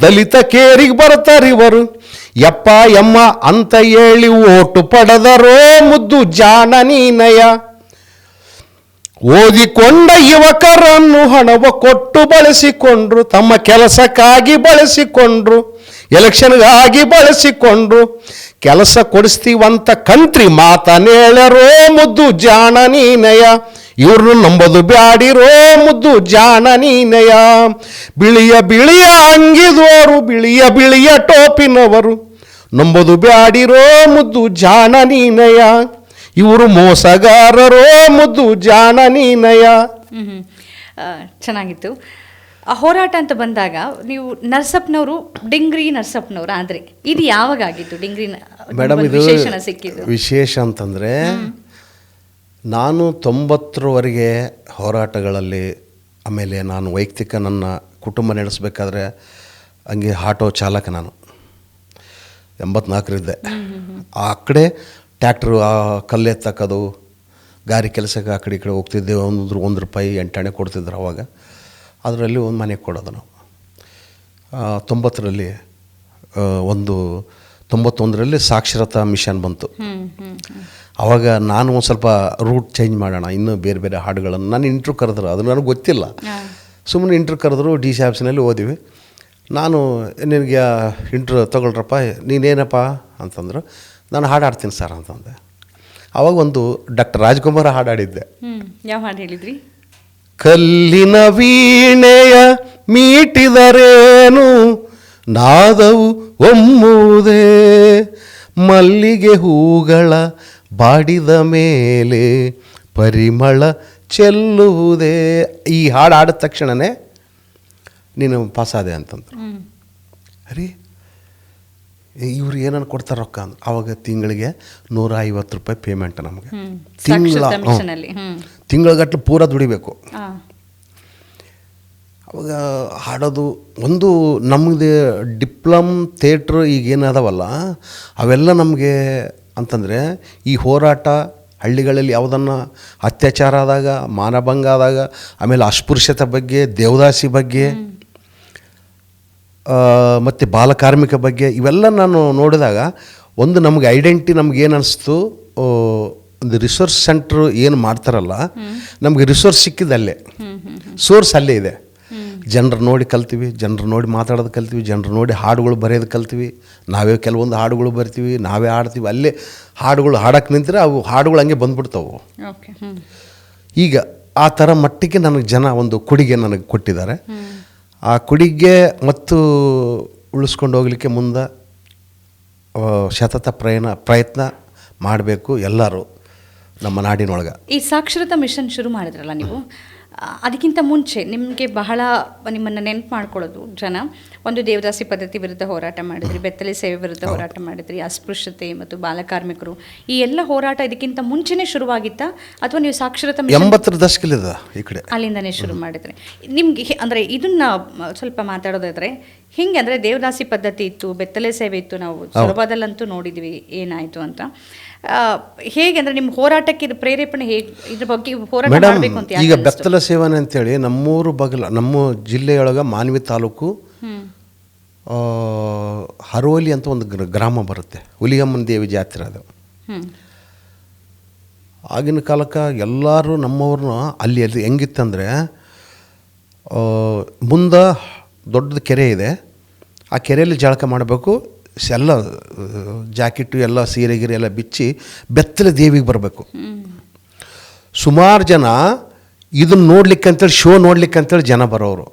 [SPEAKER 1] ದಲಿತ ಕೇರಿಗೆ ಬರತರಿವರು, ಯಪ್ಪ ಯಮ್ಮ ಅಂತ ಹೇಳಿ ಓಟು ಪಡೆದರೋ ಮುದ್ದು ಜಾಣ ನೀನಯ. ಓದಿಕೊಂಡ ಯುವಕರನ್ನು ಹಣವ ಕೊಟ್ಟು ಬಳಸಿಕೊಂಡ್ರು, ತಮ್ಮ ಕೆಲಸಕ್ಕಾಗಿ ಬಳಸಿಕೊಂಡ್ರು, ಎಲೆಕ್ಷನ್ಗಾಗಿ ಬಳಸಿಕೊಂಡ್ರು, ಕೆಲಸ ಕೊಡಿಸ್ತೀವಂತ ಕಂತ್ರಿ ಮಾತನೇಳರೋ ಮುದ್ದು ಜಾಣ ನೀನಯ, ಇವ್ರನ್ನು ನಂಬೋದು ಬ್ಯಾಡಿರೋ ಮುದ್ದು ಜಾಣ ನೀನಯ. ಬಿಳಿಯ ಬಿಳಿಯ ಅಂಗಿದೋರು, ಬಿಳಿಯ ಬಿಳಿಯ ಟೋಪಿನವರು, ನಂಬೋದು ಬ್ಯಾಡಿರೋ ಮುದ್ದು ಜಾಣ ನೀನಯ, ಇವರು ಮೋಸಗಾರರೋ ಮುದ್ದು ಜಾಣ ನೀನಯ.
[SPEAKER 2] ಚೆನ್ನಾಗಿತ್ತು. ಆ ಹೋರಾಟ ಅಂತ ಬಂದಾಗ ನೀವು ನರಸಪ್ಪನವರು, ಡಿಂಗ್ರಿ ನರಸಪ್ಪನವರು ಆದರೆ ಇದು ಯಾವಾಗ ಆಗಿತ್ತು? ಡಿಂಗ್ರಿ
[SPEAKER 1] ಮೇಡಮ್, ಇದು
[SPEAKER 2] ವಿಶೇಷಣ ಸಿಕ್ಕಿದ್ದು
[SPEAKER 1] ವಿಶೇಷ ಅಂತಂದರೆ, ನಾನು 90ರವರೆಗೆ ಹೋರಾಟಗಳಲ್ಲಿ, ಆಮೇಲೆ ನಾನು ವೈಯಕ್ತಿಕ ನನ್ನ ಕುಟುಂಬ ನಡೆಸಬೇಕಾದ್ರೆ ಹಂಗೆ ಆಟೋ ಚಾಲಕ ನಾನು. 84 ಆ ಕಡೆ ಟ್ಯಾಕ್ಟ್ರು ಕಲ್ಲೆತ್ತಕ್ಕದು, ಗಾರಿ ಕೆಲಸಕ್ಕೆ ಆ ಕಡೆ ಈ ಕಡೆ ಹೋಗ್ತಿದ್ದೇವೆ. ಒಂದು ರೂಪಾಯಿ 8 ಆಣೆ ಕೊಡ್ತಿದ್ರು ಅವಾಗ. ಅದರಲ್ಲಿ ಒಂದು ಮನೆಗೆ ಕೊಡೋದು ನಾವು. 90ರಲ್ಲಿ 91ರಲ್ಲಿ ಸಾಕ್ಷರತಾ ಮಿಷನ್ ಬಂತು. ಆವಾಗ ನಾನು ಒಂದು ಸ್ವಲ್ಪ ರೂಟ್ ಚೇಂಜ್ ಮಾಡೋಣ, ಇನ್ನೂ ಬೇರೆ ಬೇರೆ ಹಾಡುಗಳನ್ನು. ನಾನು ಇಂಟ್ರ್ಯೂ ಕರೆದ್ರು, ಅದು ನನಗೆ ಗೊತ್ತಿಲ್ಲ. ಸುಮ್ಮನೆ ಇಂಟ್ರ್ಯೂ ಕರೆದ್ರು, DC ಆಫೀಸಿನಲ್ಲಿ ಓದಿವಿ. ನಾನು ನಿನಗೆ ಇಂಟ್ರ್ಯೂ ತೊಗೊಳ್ರಪ್ಪ, ನೀನೇನಪ್ಪ ಅಂತಂದರು. ನಾನು ಹಾಡಾಡ್ತೀನಿ ಸರ್ ಅಂತಂದೆ. ಆವಾಗ ಒಂದು ಡಾಕ್ಟರ್ ರಾಜ್ಕುಮಾರ್ ಹಾಡಾಡಿದ್ದೆ.
[SPEAKER 2] ಯಾವ ಹಾಡು ಹೇಳಿದ್ರಿ?
[SPEAKER 1] ಕಲ್ಲಿನ ವೀಣೆಯ ಮೀಟಿದರೇನು ನಾದವು ಒಮ್ಮುವುದೇ, ಮಲ್ಲಿಗೆ ಹೂಗಳ ಬಾಡಿದ ಮೇಲೆ ಪರಿಮಳ ಚೆಲ್ಲುವುದೇ. ಈ ಹಾಡು ಆಡಿದ ತಕ್ಷಣವೇ ನೀನು ಪಾಸಾದೆ ಅಂತಂದ್ರು. ಅರಿ ಇವ್ರು ಏನನ್ನು ಕೊಡ್ತಾರೆ ರೊಕ್ಕ ಅಂದ್ರೆ, ಆವಾಗ ತಿಂಗಳಿಗೆ 150 ರೂಪಾಯಿ ಪೇಮೆಂಟ್ ನಮಗೆ. ತಿಂಗಳಗಟ್ಟಲೆ ಪೂರ ದುಡಿಬೇಕು. ಅವಾಗ ಹಾಡೋದು ಒಂದು ನಮಗೆ ಡಿಪ್ಲೊಮ್ ಥಿಯೇಟ್ರ್ ಈಗೇನದವಲ್ಲ ಅವೆಲ್ಲ ನಮಗೆ ಅಂತಂದರೆ ಈ ಹೋರಾಟ ಹಳ್ಳಿಗಳಲ್ಲಿ ಯಾವುದನ್ನು ಅತ್ಯಾಚಾರ ಆದಾಗ, ಮಾನಭಂಗ ಆದಾಗ, ಆಮೇಲೆ ಅಸ್ಪೃಶ್ಯತೆ ಬಗ್ಗೆ, ದೇವದಾಸಿ ಬಗ್ಗೆ, ಮತ್ತು ಬಾಲಕಾರ್ಮಿಕ ಬಗ್ಗೆ ಇವೆಲ್ಲ ನಾನು ನೋಡಿದಾಗ ಒಂದು ನಮಗೆ ಐಡೆಂಟಿಟಿ ನಮ್ಗೆ ಏನು ಅನಿಸ್ತು, ಒಂದು ರಿಸೋರ್ಸ್ ಸೆಂಟ್ರ್ ಏನು ಮಾಡ್ತಾರಲ್ಲ, ನಮಗೆ ರಿಸೋರ್ಸ್ ಸಿಕ್ಕಿದ್ದಲ್ಲೇ, ಸೋರ್ಸ್ ಅಲ್ಲೇ ಇದೆ. ಜನರು ನೋಡಿ ಕಲ್ತೀವಿ, ಜನರು ನೋಡಿ ಮಾತಾಡೋದು ಕಲ್ತೀವಿ, ಜನರು ನೋಡಿ ಹಾಡುಗಳು ಬರೆಯೋದು ಕಲ್ತೀವಿ, ನಾವೇ ಕೆಲವೊಂದು ಹಾಡುಗಳು ಬರ್ತೀವಿ, ನಾವೇ ಹಾಡ್ತೀವಿ. ಅಲ್ಲೇ ಹಾಡುಗಳು ಹಾಡಕ್ಕೆ ನಿಂತರೆ ಅವು ಹಾಡುಗಳು ಹಂಗೆ ಬಂದ್ಬಿಡ್ತಾವೆ. ಈಗ ಆ ಥರ ಮಟ್ಟಿಗೆ ನನಗೆ ಜನ ಒಂದು ಕೊಡುಗೆ ನನಗೆ ಕೊಟ್ಟಿದ್ದಾರೆ. ಆ ಕೊಡುಗೆ ಮತ್ತು ಉಳಿಸ್ಕೊಂಡು ಹೋಗಲಿಕ್ಕೆ ಮುಂದೆ ಸತತ ಪ್ರಯತ್ನ ಮಾಡಬೇಕು ಎಲ್ಲರೂ ನಮ್ಮ ನಾಡಿನೊಳಗೆ.
[SPEAKER 2] ಈ ಸಾಕ್ಷರತಾ ಮಿಷನ್ ಶುರು ಮಾಡಿದ್ರಲ್ಲ ನೀವು, ಅದಕ್ಕಿಂತ ಮುಂಚೆ ನಿಮಗೆ ಬಹಳ ನಿಮ್ಮನ್ನು ನೆನಪು ಮಾಡ್ಕೊಳ್ಳೋದು ಜನ, ಒಂದು ದೇವದಾಸಿ ಪದ್ಧತಿ ವಿರುದ್ಧ ಹೋರಾಟ ಮಾಡಿದ್ರಿ, ಬೆತ್ತಲೆ ಸೇವೆ ವಿರುದ್ಧ ಹೋರಾಟ ಮಾಡಿದ್ರಿ, ಅಸ್ಪೃಶ್ಯತೆ ಮತ್ತು ಬಾಲಕಾರ್ಮಿಕರು, ಈ ಎಲ್ಲ ಹೋರಾಟ ಇದಕ್ಕಿಂತ ಮುಂಚೆನೇ ಶುರುವಾಗಿತ್ತಾ ಅಥವಾ ನೀವು ಸಾಕ್ಷರತಾ ಮಿಷನ್
[SPEAKER 1] 80ರ ದಶಕಲಿದೆ ಈ ಕಡೆ
[SPEAKER 2] ಅಲ್ಲಿಂದನೇ ಶುರು ಮಾಡಿದ್ರಿ? ನಿಮಗೆ ಅಂದರೆ ಇದನ್ನ ಸ್ವಲ್ಪ ಮಾತಾಡೋದಾದ್ರೆ ಹಿಂಗೆ, ಅಂದರೆ ದೇವದಾಸಿ ಪದ್ಧತಿ ಇತ್ತು, ಬೆತ್ತಲೆ ಸೇವೆ ಇತ್ತು, ನಾವು ಸೊರಬದಲ್ಲಂತೂ ನೋಡಿದ್ವಿ ಏನಾಯಿತು ಅಂತ. ಹೇಗೆ ಅಂದರೆ ನಿಮ್ಮ ಹೋರಾಟಕ್ಕೆ ಇದು ಪ್ರೇರೇಪಣೆ ಹೇಗೆ, ಇದ್ರ ಬಗ್ಗೆ ಹೋರಾಟ ಮಾಡಬೇಕು ಅಂತ?
[SPEAKER 1] ಈಗ ಬೆತ್ತಲ ಸೇವನೆ ಅಂತೇಳಿ ನಮ್ಮೂರು ನಮ್ಮ ಜಿಲ್ಲೆಯೊಳಗೆ ಮಾನ್ವಿ ತಾಲೂಕು ಹರೋಲಿ ಅಂತ ಒಂದು ಗ್ರಾಮ ಬರುತ್ತೆ, ಹುಲಿಗಮ್ಮನ ದೇವಿ ಜಾತ್ರೆ ಅದು. ಆಗಿನ ಕಾಲಕ್ಕೆ ಎಲ್ಲರೂ ನಮ್ಮವ್ರನ್ನ ಅಲ್ಲಿ ಹೆಂಗಿತ್ತಂದರೆ, ಮುಂದೆ ದೊಡ್ಡದು ಕೆರೆ ಇದೆ, ಆ ಕೆರೆಯಲ್ಲಿ ಜಳಕ ಮಾಡಬೇಕು, ಎಲ್ಲ ಜಾಕೆಟು ಎಲ್ಲ ಸೀರೆ ಗಿರೆ ಎಲ್ಲ ಬಿಚ್ಚಿ ಬೆತ್ತಲೆ ದೇವಿಗೆ ಬರಬೇಕು. ಸುಮಾರು ಜನ ಇದನ್ನು ನೋಡ್ಲಿಕ್ಕೆ ಅಂತೇಳಿ, ಶೋ ನೋಡ್ಲಿಕ್ಕೆ ಅಂತೇಳಿ ಜನ ಬರೋರು,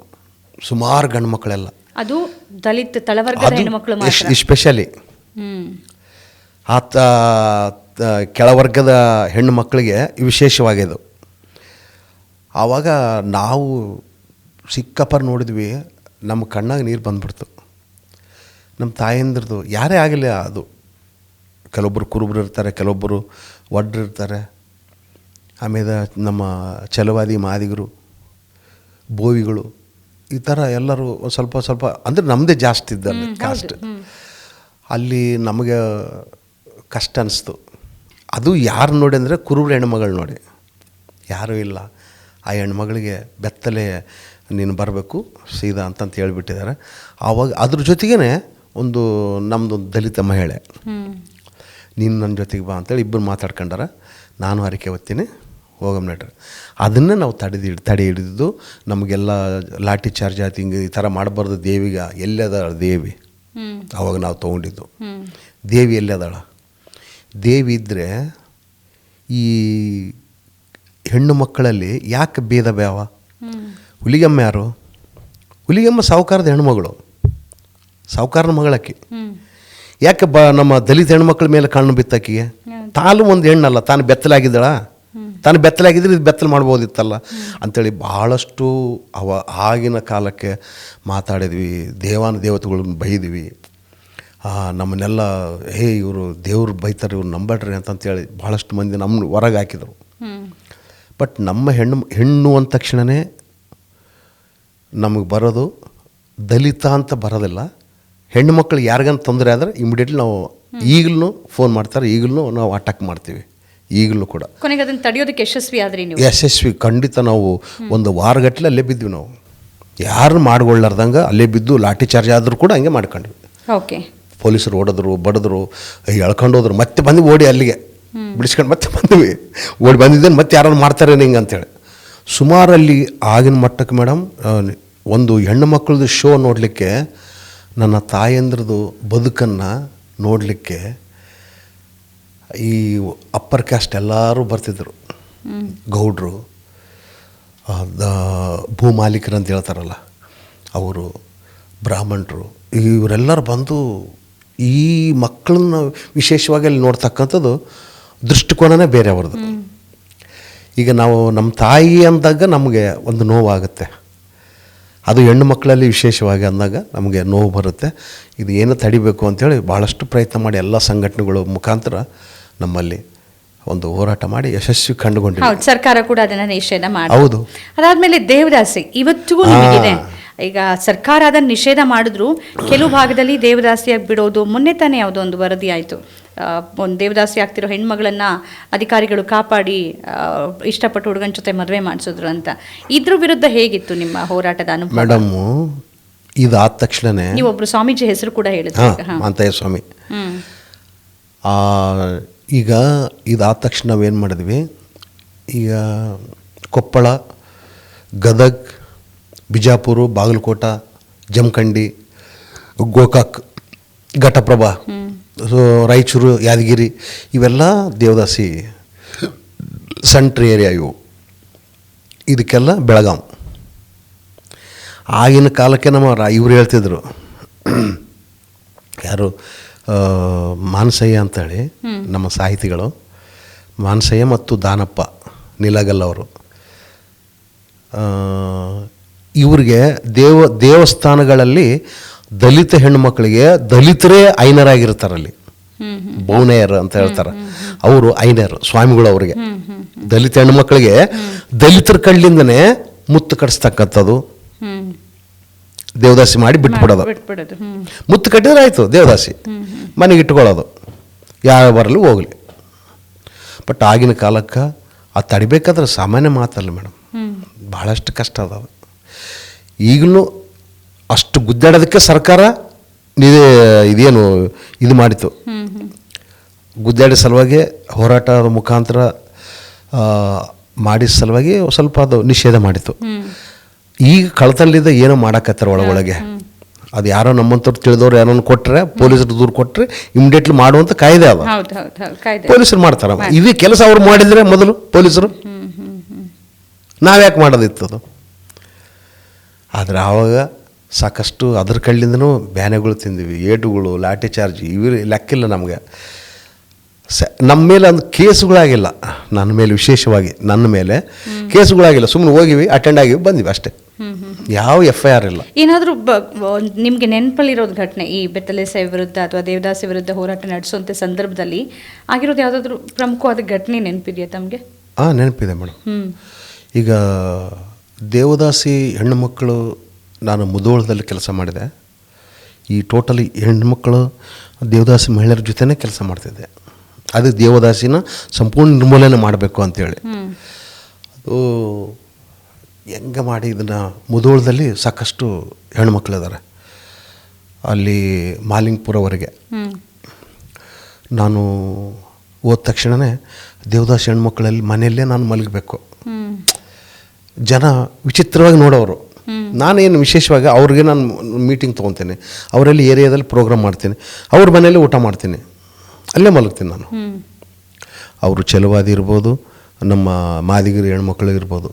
[SPEAKER 1] ಸುಮಾರು ಗಂಡು ಮಕ್ಕಳೆಲ್ಲ.
[SPEAKER 2] ಅದು ದಲಿತ ತಳವರ್ಗದ ಹೆಣ್ಮಕ್ಳು
[SPEAKER 1] ಎಸ್ಪೆಷಲಿ ಕೆಳವರ್ಗದ ಹೆಣ್ಣು ಮಕ್ಕಳಿಗೆ ವಿಶೇಷವಾಗಿದೆ. ಆವಾಗ ನಾವು ಸಿಕ್ಕಪ್ಪರ್ ನೋಡಿದ್ವಿ, ನಮ್ಮ ಕಣ್ಣಾಗ ನೀರು ಬಂದ್ಬಿಡ್ತು. ನಮ್ಮ ತಾಯಂದ್ರದ್ದು ಯಾರೇ ಆಗಲಿ, ಅದು ಕೆಲವೊಬ್ಬರು ಕುರುಬರು ಇರ್ತಾರೆ, ಕೆಲವೊಬ್ಬರು ಒಡ್ರು ಇರ್ತಾರೆ, ಆಮೇಲೆ ನಮ್ಮ ಛಲವಾದಿ ಮಾದಿಗರು, ಬೋವಿಗಳು, ಈ ಥರ ಎಲ್ಲರೂ ಸ್ವಲ್ಪ ಸ್ವಲ್ಪ ಅಂದರೆ ನಮ್ಮದೇ ಜಾಸ್ತಿ ಇದ್ದಲ್ಲಿ ಕಾಸ್ಟ್. ಅಲ್ಲಿ ನಮಗೆ ಕಷ್ಟ ಅನಿಸ್ತು. ಅದು ಯಾರು ನೋಡಿ ಅಂದರೆ ಕುರುಬರ ಹೆಣ್ಮಗಳು ನೋಡಿ, ಯಾರೂ ಇಲ್ಲ. ಆ ಹೆಣ್ಮಗಳಿಗೆ ಬೆತ್ತಲೆ ನೀನು ಬರಬೇಕು ಸೀದಾ ಅಂತಂತ ಹೇಳ್ಬಿಟ್ಟಿದ್ದಾರೆ. ಆವಾಗ ಅದ್ರ ಜೊತೆಗೇ ಒಂದು ನಮ್ಮದೊಂದು ದಲಿತ ಮಹಿಳೆ, ನೀನು ನನ್ನ ಜೊತೆಗೆ ಬಾ ಅಂತೇಳಿ ಇಬ್ಬರು ಮಾತಾಡ್ಕೊಂಡಾರ. ನಾನು ಹರಕೆ ಹೊತ್ತೀನಿ, ಹೋಗಮ್ ನಡ್ರಿ. ಅದನ್ನೇ ನಾವು ತಡೆ ಹಿಡಿದಿದ್ದು. ನಮಗೆಲ್ಲ ಲಾಠಿ ಚಾರ್ಜ್ ಆಯ್ತು, ಹಿಂಗೆ ಈ ಥರ ಮಾಡಬಾರ್ದು, ದೇವಿಗೆ ಎಲ್ಲದ ದೇವಿ ಅವಾಗ ನಾವು ತೊಗೊಂಡಿದ್ದು. ದೇವಿ ಎಲ್ಲದಾಳ, ದೇವಿ ಇದ್ದರೆ ಈ ಹೆಣ್ಣು ಮಕ್ಕಳಲ್ಲಿ ಯಾಕೆ ಭೇದ ಭಾವ? ಹುಲಿಗಮ್ಮ ಯಾರು? ಹುಲಿಗಮ್ಮ ಸಾಹುಕಾರದ ಹೆಣ್ಮಗಳು, ಸಾಹುಕಾರನ ಮಗಳಕ್ಕಿ. ಯಾಕೆ ನಮ್ಮ ದಲಿತ ಹೆಣ್ಮಕ್ಳ ಮೇಲೆ ಕಣ್ಣು ಬಿತ್ತಕ್ಕಿಗೆ? ತಾನು ಒಂದು ಹೆಣ್ಣಲ್ಲ, ತಾನು ಬೆತ್ತಲಾಗಿದ್ದಾಳ, ತಾನು ಬೆತ್ತಲಾಗಿದ್ರೆ ಇದು ಬೆತ್ತಲು ಮಾಡ್ಬೋದಿತ್ತಲ್ಲ ಅಂಥೇಳಿ ಭಾಳಷ್ಟು ಆಗಿನ ಕಾಲಕ್ಕೆ ಮಾತಾಡಿದ್ವಿ. ದೇವತೆಗಳನ್ನ ಬೈದ್ವಿ. ನಮ್ಮನ್ನೆಲ್ಲ ಇವರು ದೇವ್ರು ಬೈತಾರೆ, ಇವ್ರು ನಂಬಡ್ರಿ ಅಂತಂತೇಳಿ ಭಾಳಷ್ಟು ಮಂದಿ ನಮ್ಮ ಹೊರಗೆ ಹಾಕಿದರು. ಬಟ್ ನಮ್ಮ ಹೆಣ್ಣು ಅಂದ ತಕ್ಷಣವೇ ನಮಗೆ ಬರೋದು ದಲಿತ ಅಂತ ಬರೋದಿಲ್ಲ. ಹೆಣ್ಣು ಮಕ್ಕಳು ಯಾರಿಗಂತ ತೊಂದರೆ ಆದರೆ ಇಮಿಡಿಯೇಟ್ಲಿ ನಾವು ಈಗಲೂ ಫೋನ್ ಮಾಡ್ತಾರೆ, ಈಗಲೂ ನಾವು ಅಟ್ಯಾಕ್ ಮಾಡ್ತೀವಿ, ಈಗಲೂ ಕೂಡ.
[SPEAKER 2] ಕೊನೆಗೆ ಅದನ್ನು ತಡೆಯೋದಕ್ಕೆ ಯಶಸ್ವಿ ಆದರೆ ನೀವು?
[SPEAKER 1] ಯಶಸ್ವಿ ಖಂಡಿತ. ನಾವು ಒಂದು ವಾರಗಟ್ಟಲೆ ಅಲ್ಲೇ ಬಿದ್ವಿ. ನಾವು ಯಾರು ಮಾಡ್ಕೊಳ್ಳಾರ್ದಂಗೆ ಅಲ್ಲೇ ಬಿದ್ದು ಲಾಠಿ ಚಾರ್ಜ್ ಆದರೂ ಕೂಡ ಹಂಗೆ ಮಾಡ್ಕೊಂಡ್ವಿ.
[SPEAKER 2] ಓಕೆ.
[SPEAKER 1] ಪೊಲೀಸರು ಹೊಡೆದ್ರು, ಬಡಿದ್ರು, ಎಳ್ಕೊಂಡೋದ್ರು. ಮತ್ತೆ ಬಂದು ಓಡಿ ಅಲ್ಲಿಗೆ ಬಿಡಿಸ್ಕೊಂಡು ಮತ್ತೆ ಬಂದ್ವಿ. ಓಡಿ ಬಂದಿದ್ದೇನೆ, ಮತ್ತೆ ಯಾರು ಮಾಡ್ತಾರೆ ಹಿಂಗೆ ಅಂತೇಳಿ. ಸುಮಾರಲ್ಲಿ ಆಗಿನ ಮಟ್ಟಕ್ಕೆ ಮೇಡಮ್, ಒಂದು ಹೆಣ್ಣು ಮಕ್ಕಳದು ಶೋ ನೋಡಲಿಕ್ಕೆ, ನನ್ನ ತಾಯಂದ್ರದ್ದು ಬದುಕನ್ನು ನೋಡಲಿಕ್ಕೆ ಈ ಅಪ್ಪರ್ ಕ್ಯಾಸ್ಟ್ ಎಲ್ಲರೂ ಬರ್ತಿದ್ದರು. ಗೌಡ್ರು, ಭೂಮಾಲೀಕರು ಅಂತ ಹೇಳ್ತಾರಲ್ಲ ಅವರು, ಬ್ರಾಹ್ಮಣರು, ಇವರೆಲ್ಲರೂ ಬಂದು ಈ ಮಕ್ಕಳನ್ನ ವಿಶೇಷವಾಗಿ ಅಲ್ಲಿ ನೋಡ್ತಕ್ಕಂಥದ್ದು ದೃಷ್ಟಿಕೋನನೇ ಬೇರೆ ಅವ್ರದ್ದು. ಈಗ ನಾವು ನಮ್ಮ ತಾಯಿ ಅಂದಾಗ ನಮಗೆ ಒಂದು ನೋವಾಗುತ್ತೆ, ಅದು ಹೆಣ್ಣು ಮಕ್ಕಳಲ್ಲಿ ವಿಶೇಷವಾಗಿ ಅಂದಾಗ ನಮಗೆ ನೋವು ಬರುತ್ತೆ. ಇದು ಏನು ತಡಿಬೇಕು ಅಂಥೇಳಿ ಭಾಳಷ್ಟು ಪ್ರಯತ್ನ ಮಾಡಿ ಎಲ್ಲ ಸಂಘಟನೆಗಳ ಮುಖಾಂತರ ನಮ್ಮಲ್ಲಿ ಒಂದು ಹೋರಾಟ ಮಾಡಿ ಯಶಸ್ವಿ ಕಂಡುಕೊಂಡಿದೆ.
[SPEAKER 2] ಸರ್ಕಾರ ಕೂಡ ಅದನ್ನು ನಿಷೇಧ ಮಾಡಿ.
[SPEAKER 1] ಹೌದು.
[SPEAKER 2] ಅದಾದಮೇಲೆ ದೇವದಾಸಿ ಇವತ್ತಿಗೂ ನಿಮಗಿದೆ. ಈಗ ಸರ್ಕಾರ ಅದನ್ನು ನಿಷೇಧ ಮಾಡಿದ್ರು ಕೆಲವು ಭಾಗದಲ್ಲಿ ದೇವದಾಸಿಯಾಗಿ ಬಿಡೋದು. ಮೊನ್ನೆ ತಾನೇ ಯಾವುದೋ ಒಂದು ವರದಿ ಆಯಿತು, ಒಂದು ದೇವದಾಸಿ ಆಗ್ತಿರೋ ಹೆಣ್ಮಗಳನ್ನ ಅಧಿಕಾರಿಗಳು ಕಾಪಾಡಿ ಇಷ್ಟಪಟ್ಟು ಹುಡುಗನ ಜೊತೆ ಮದುವೆ ಮಾಡಿಸಿದ್ರು ಅಂತ. ಇದ್ರ ವಿರುದ್ಧ ಹೇಗಿತ್ತು ನಿಮ್ಮ ಹೋರಾಟದ ಅನುಭವ?
[SPEAKER 1] ಮೇಡಮ್ಮು ಇದಾದ ತಕ್ಷಣನೇ
[SPEAKER 2] ನೀವೊಬ್ರು ಸ್ವಾಮೀಜಿ ಹೆಸರು ಕೂಡ ಹೇಳಿದ್ರಿ.
[SPEAKER 1] ಅಂತಯ್ಯ ಸ್ವಾಮಿ. ಈಗ ಇದಾದ ತಕ್ಷಣ ನಾವೇನು ಮಾಡಿದ್ವಿ, ಈಗ ಕೊಪ್ಪಳ, ಗದಗ್, ಬಿಜಾಪುರ, ಬಾಗಲಕೋಟ, ಜಮಖಂಡಿ, ಗೋಕಾಕ್, ಘಟಪ್ರಭಾ, ರಾಯಚೂರು, ಯಾದಗಿರಿ ಇವೆಲ್ಲ ದೇವದಾಸಿ ಸೆಂಟ್ರ್ ಏರಿಯಾ ಇವು. ಇದಕ್ಕೆಲ್ಲ ಬೆಳಗಾಂ. ಆಗಿನ ಕಾಲಕ್ಕೆ ನಮ್ಮ ಇವ್ರು ಹೇಳ್ತಿದ್ರು, ಯಾರು ಮಾನಸಯ್ಯ ಅಂತೇಳಿ ನಮ್ಮ ಸಾಹಿತಿಗಳು, ಮಾನಸಯ್ಯ ಮತ್ತು ದಾನಪ್ಪ ನಿಲಗಲ್ ಅವರು, ಇವ್ರಿಗೆ ದೇವಸ್ಥಾನಗಳಲ್ಲಿ ದಲಿತ ಹೆಣ್ಣುಮಕ್ಕಳಿಗೆ ದಲಿತರೇ ಐನರಾಗಿರ್ತಾರಲ್ಲಿ, ಬೌನೆಯರ್ ಅಂತ ಹೇಳ್ತಾರೆ, ಅವರು ಐನರ್ ಸ್ವಾಮಿಗಳು. ಅವರಿಗೆ ದಲಿತ ಹೆಣ್ಣುಮಕ್ಕಳಿಗೆ ದಲಿತರ ಕಡ್ಲಿಂದನೇ ಮುತ್ತು ಕಟ್ಟಿಸ್ತಕ್ಕಂಥದ್ದು, ದೇವದಾಸಿ ಮಾಡಿ ಬಿಟ್ಬಿಡೋದು. ಮುತ್ತು ಕಟ್ಟಿದ್ರೆ ಆಯಿತು, ದೇವದಾಸಿ ಮನೆಗೆ ಇಟ್ಕೊಳ್ಳೋದು, ಯಾರು ಬರಲಿ ಹೋಗಲಿ. ಬಟ್ ಆಗಿನ ಕಾಲಕ್ಕೆ ಅದು ತಡಿಬೇಕಾದ್ರೆ ಸಾಮಾನ್ಯ ಮಾತಲ್ಲ ಮೇಡಮ್, ಭಾಳಷ್ಟು ಕಷ್ಟ ಅದಾವೆ. ಈಗಲೂ ಅಷ್ಟು ಗುದ್ದಾಡೋದಕ್ಕೆ ಸರ್ಕಾರ ಇದೇನು ಇದು ಮಾಡಿತು, ಗುದ್ದಾಡಿದ ಸಲುವಾಗಿ ಹೋರಾಟದ ಮುಖಾಂತರ ಮಾಡಿದ ಸಲುವಾಗಿ ಸ್ವಲ್ಪ ಅದು ನಿಷೇಧ ಮಾಡಿತು. ಈಗ ಕಳ್ತನದಿಂದ ಏನೋ ಮಾಡಕತ್ತಾರ ಒಳಗೊಳಗೆ. ಅದು ಯಾರೋ ನಮ್ಮಂಥವ್ರು ತಿಳಿದವ್ರು ಯಾರನ್ನು ಕೊಟ್ಟರೆ, ಪೊಲೀಸರು ದೂರು ಕೊಟ್ಟರೆ ಇಮಿಡಿಯೇಟ್ಲಿ ಮಾಡುವಂಥ ಕಾಯ್ದೆ ಅವ, ಪೊಲೀಸರು ಮಾಡ್ತಾರೆ. ಇದೇ ಕೆಲಸ ಅವ್ರು ಮಾಡಿದರೆ ಮೊದಲು ಪೊಲೀಸರು, ನಾವ್ಯಾಕೆ ಮಾಡೋದಿತ್ತದು? ಆದರೆ ಆವಾಗ ಸಾಕಷ್ಟು ಅದ್ರ ಕಳ್ಳಿಂದನೂ ಬ್ಯಾನೆಗಳು ತಿಂದಿವಿ, ಏಟುಗಳು, ಲಾಠಿ ಚಾರ್ಜ್, ಇವು ಲೆಕ್ಕಿಲ್ಲ ನಮಗೆ. ನಮ್ಮ ಮೇಲೆ ಒಂದು ಕೇಸುಗಳಾಗಿಲ್ಲ, ನನ್ನ ಮೇಲೆ ವಿಶೇಷವಾಗಿ ನನ್ನ ಮೇಲೆ ಕೇಸುಗಳಾಗಿಲ್ಲ. ಸುಮ್ಮನೆ ಹೋಗಿವಿ, ಅಟೆಂಡ್ ಆಗಿವಿ, ಬಂದಿವಿ ಅಷ್ಟೇ. ಯಾವ FIR ಇಲ್ಲ.
[SPEAKER 2] ಏನಾದರೂ ನಿಮಗೆ ನೆನಪಲ್ಲಿರೋದು ಘಟನೆ, ಈ ಬೆತ್ತಲೆಸೆ ವಿರುದ್ಧ ಅಥವಾ ದೇವದಾಸಿ ವಿರುದ್ಧ ಹೋರಾಟ ನಡೆಸುವಂಥ ಸಂದರ್ಭದಲ್ಲಿ ಆಗಿರೋದು ಯಾವುದಾದ್ರೂ ಪ್ರಮುಖವಾದ ಘಟನೆ ನೆನಪಿದೆಯಾ ತಮಗೆ?
[SPEAKER 1] ನೆನಪಿದೆ ಮೇಡಮ್. ಈಗ ದೇವದಾಸಿ ಹೆಣ್ಣುಮಕ್ಕಳು, ನಾನು ಮುಧೋಳದಲ್ಲಿ ಕೆಲಸ ಮಾಡಿದೆ. ಈ ಟೋಟಲಿ ಹೆಣ್ಮಕ್ಕಳು ದೇವದಾಸಿ ಮಹಿಳೆಯರ ಜೊತೆನೇ ಕೆಲಸ ಮಾಡ್ತಿದ್ದೆ. ಅದು ದೇವದಾಸಿನ ಸಂಪೂರ್ಣ ನಿರ್ಮೂಲನೆ ಮಾಡಬೇಕು ಅಂತೇಳಿ. ಅದು ಹೆಂಗೆ ಮಾಡಿ ಇದನ್ನು ಮುಧೋಳದಲ್ಲಿ ಸಾಕಷ್ಟು ಹೆಣ್ಮಕ್ಳಿದ್ದಾರೆ. ಅಲ್ಲಿ ಮಾಲಿಂಗ್ಪುರವರೆಗೆ ನಾನು ಹೋದ ತಕ್ಷಣವೇ ದೇವದಾಸಿ ಹೆಣ್ಮಕ್ಳಲ್ಲಿ ಮನೆಯಲ್ಲೇ ನಾನು ಮಲಗಬೇಕು. ಜನ ವಿಚಿತ್ರವಾಗಿ ನೋಡೋರು. ನಾನೇನು ವಿಶೇಷವಾಗಿ ಅವ್ರಿಗೆ ನಾನು ಮೀಟಿಂಗ್ ತೊಗೊತೀನಿ, ಅವರಲ್ಲಿ ಏರಿಯಾದಲ್ಲಿ ಪ್ರೋಗ್ರಾಮ್ ಮಾಡ್ತೀನಿ, ಅವ್ರ ಮನೆಯಲ್ಲೇ ಊಟ ಮಾಡ್ತೀನಿ, ಅಲ್ಲೇ ಮಲಗ್ತೀನಿ ನಾನು. ಅವರು ಚೆಲುವಾದಿ ಇರ್ಬೋದು, ನಮ್ಮ ಮಾದಿಗಿರಿ ಹೆಣ್ಮಕ್ಳು ಇರ್ಬೋದು,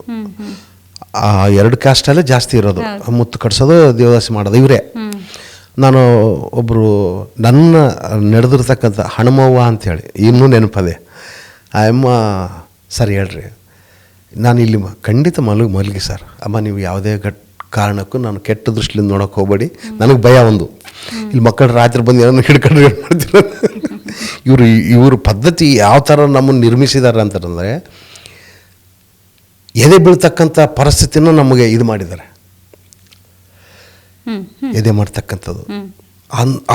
[SPEAKER 1] ಆ ಎರಡು ಕಾಸ್ಟಲ್ಲೇ ಜಾಸ್ತಿ ಇರೋದು, ಮುತ್ತು ಕಟ್ಸೋದು, ದೇವದಾಸಿ ಮಾಡೋದು ಇವರೇ. ನಾನು ಒಬ್ಬರು ನನ್ನ ನಡೆದಿರ್ತಕ್ಕಂಥ ಹನುಮವ್ವ ಅಂಥೇಳಿ ಇನ್ನೂ ನೆನಪದೆ. ಆ ಅಮ್ಮ, ಸರ್ ಹೇಳ್ರಿ, ನಾನು ಇಲ್ಲಿ ಖಂಡಿತ ಮಲಗಿ ಸರ್. ಅಮ್ಮ ನೀವು ಯಾವುದೇ ಕಾರಣಕ್ಕೂ ನಾನು ಕೆಟ್ಟ ದೃಷ್ಟಿಯಿಂದ ನೋಡೋಕೆ ಹೋಗಬೇಡಿ, ನನಗೆ ಭಯ ಒಂದು. ಇಲ್ಲಿ ಮಕ್ಕಳು ರಾತ್ರಿ ಬಂದು ಏನೋ ಹಿಡ್ಕೊಂಡ್ರೆ ಏನು ಮಾಡ್ತೀರ. ಇವರು ಪದ್ಧತಿ ಯಾವ ಥರ ನಮ್ಮನ್ನು ನಿರ್ಮಿಸಿದ್ದಾರೆ ಅಂತಂದರೆ, ಎದೆ ಬೀಳ್ತಕ್ಕಂಥ ಪರಿಸ್ಥಿತಿನ ನಮಗೆ ಇದು ಮಾಡಿದ್ದಾರೆ, ಎದೆ ಮಾಡ್ತಕ್ಕಂಥದ್ದು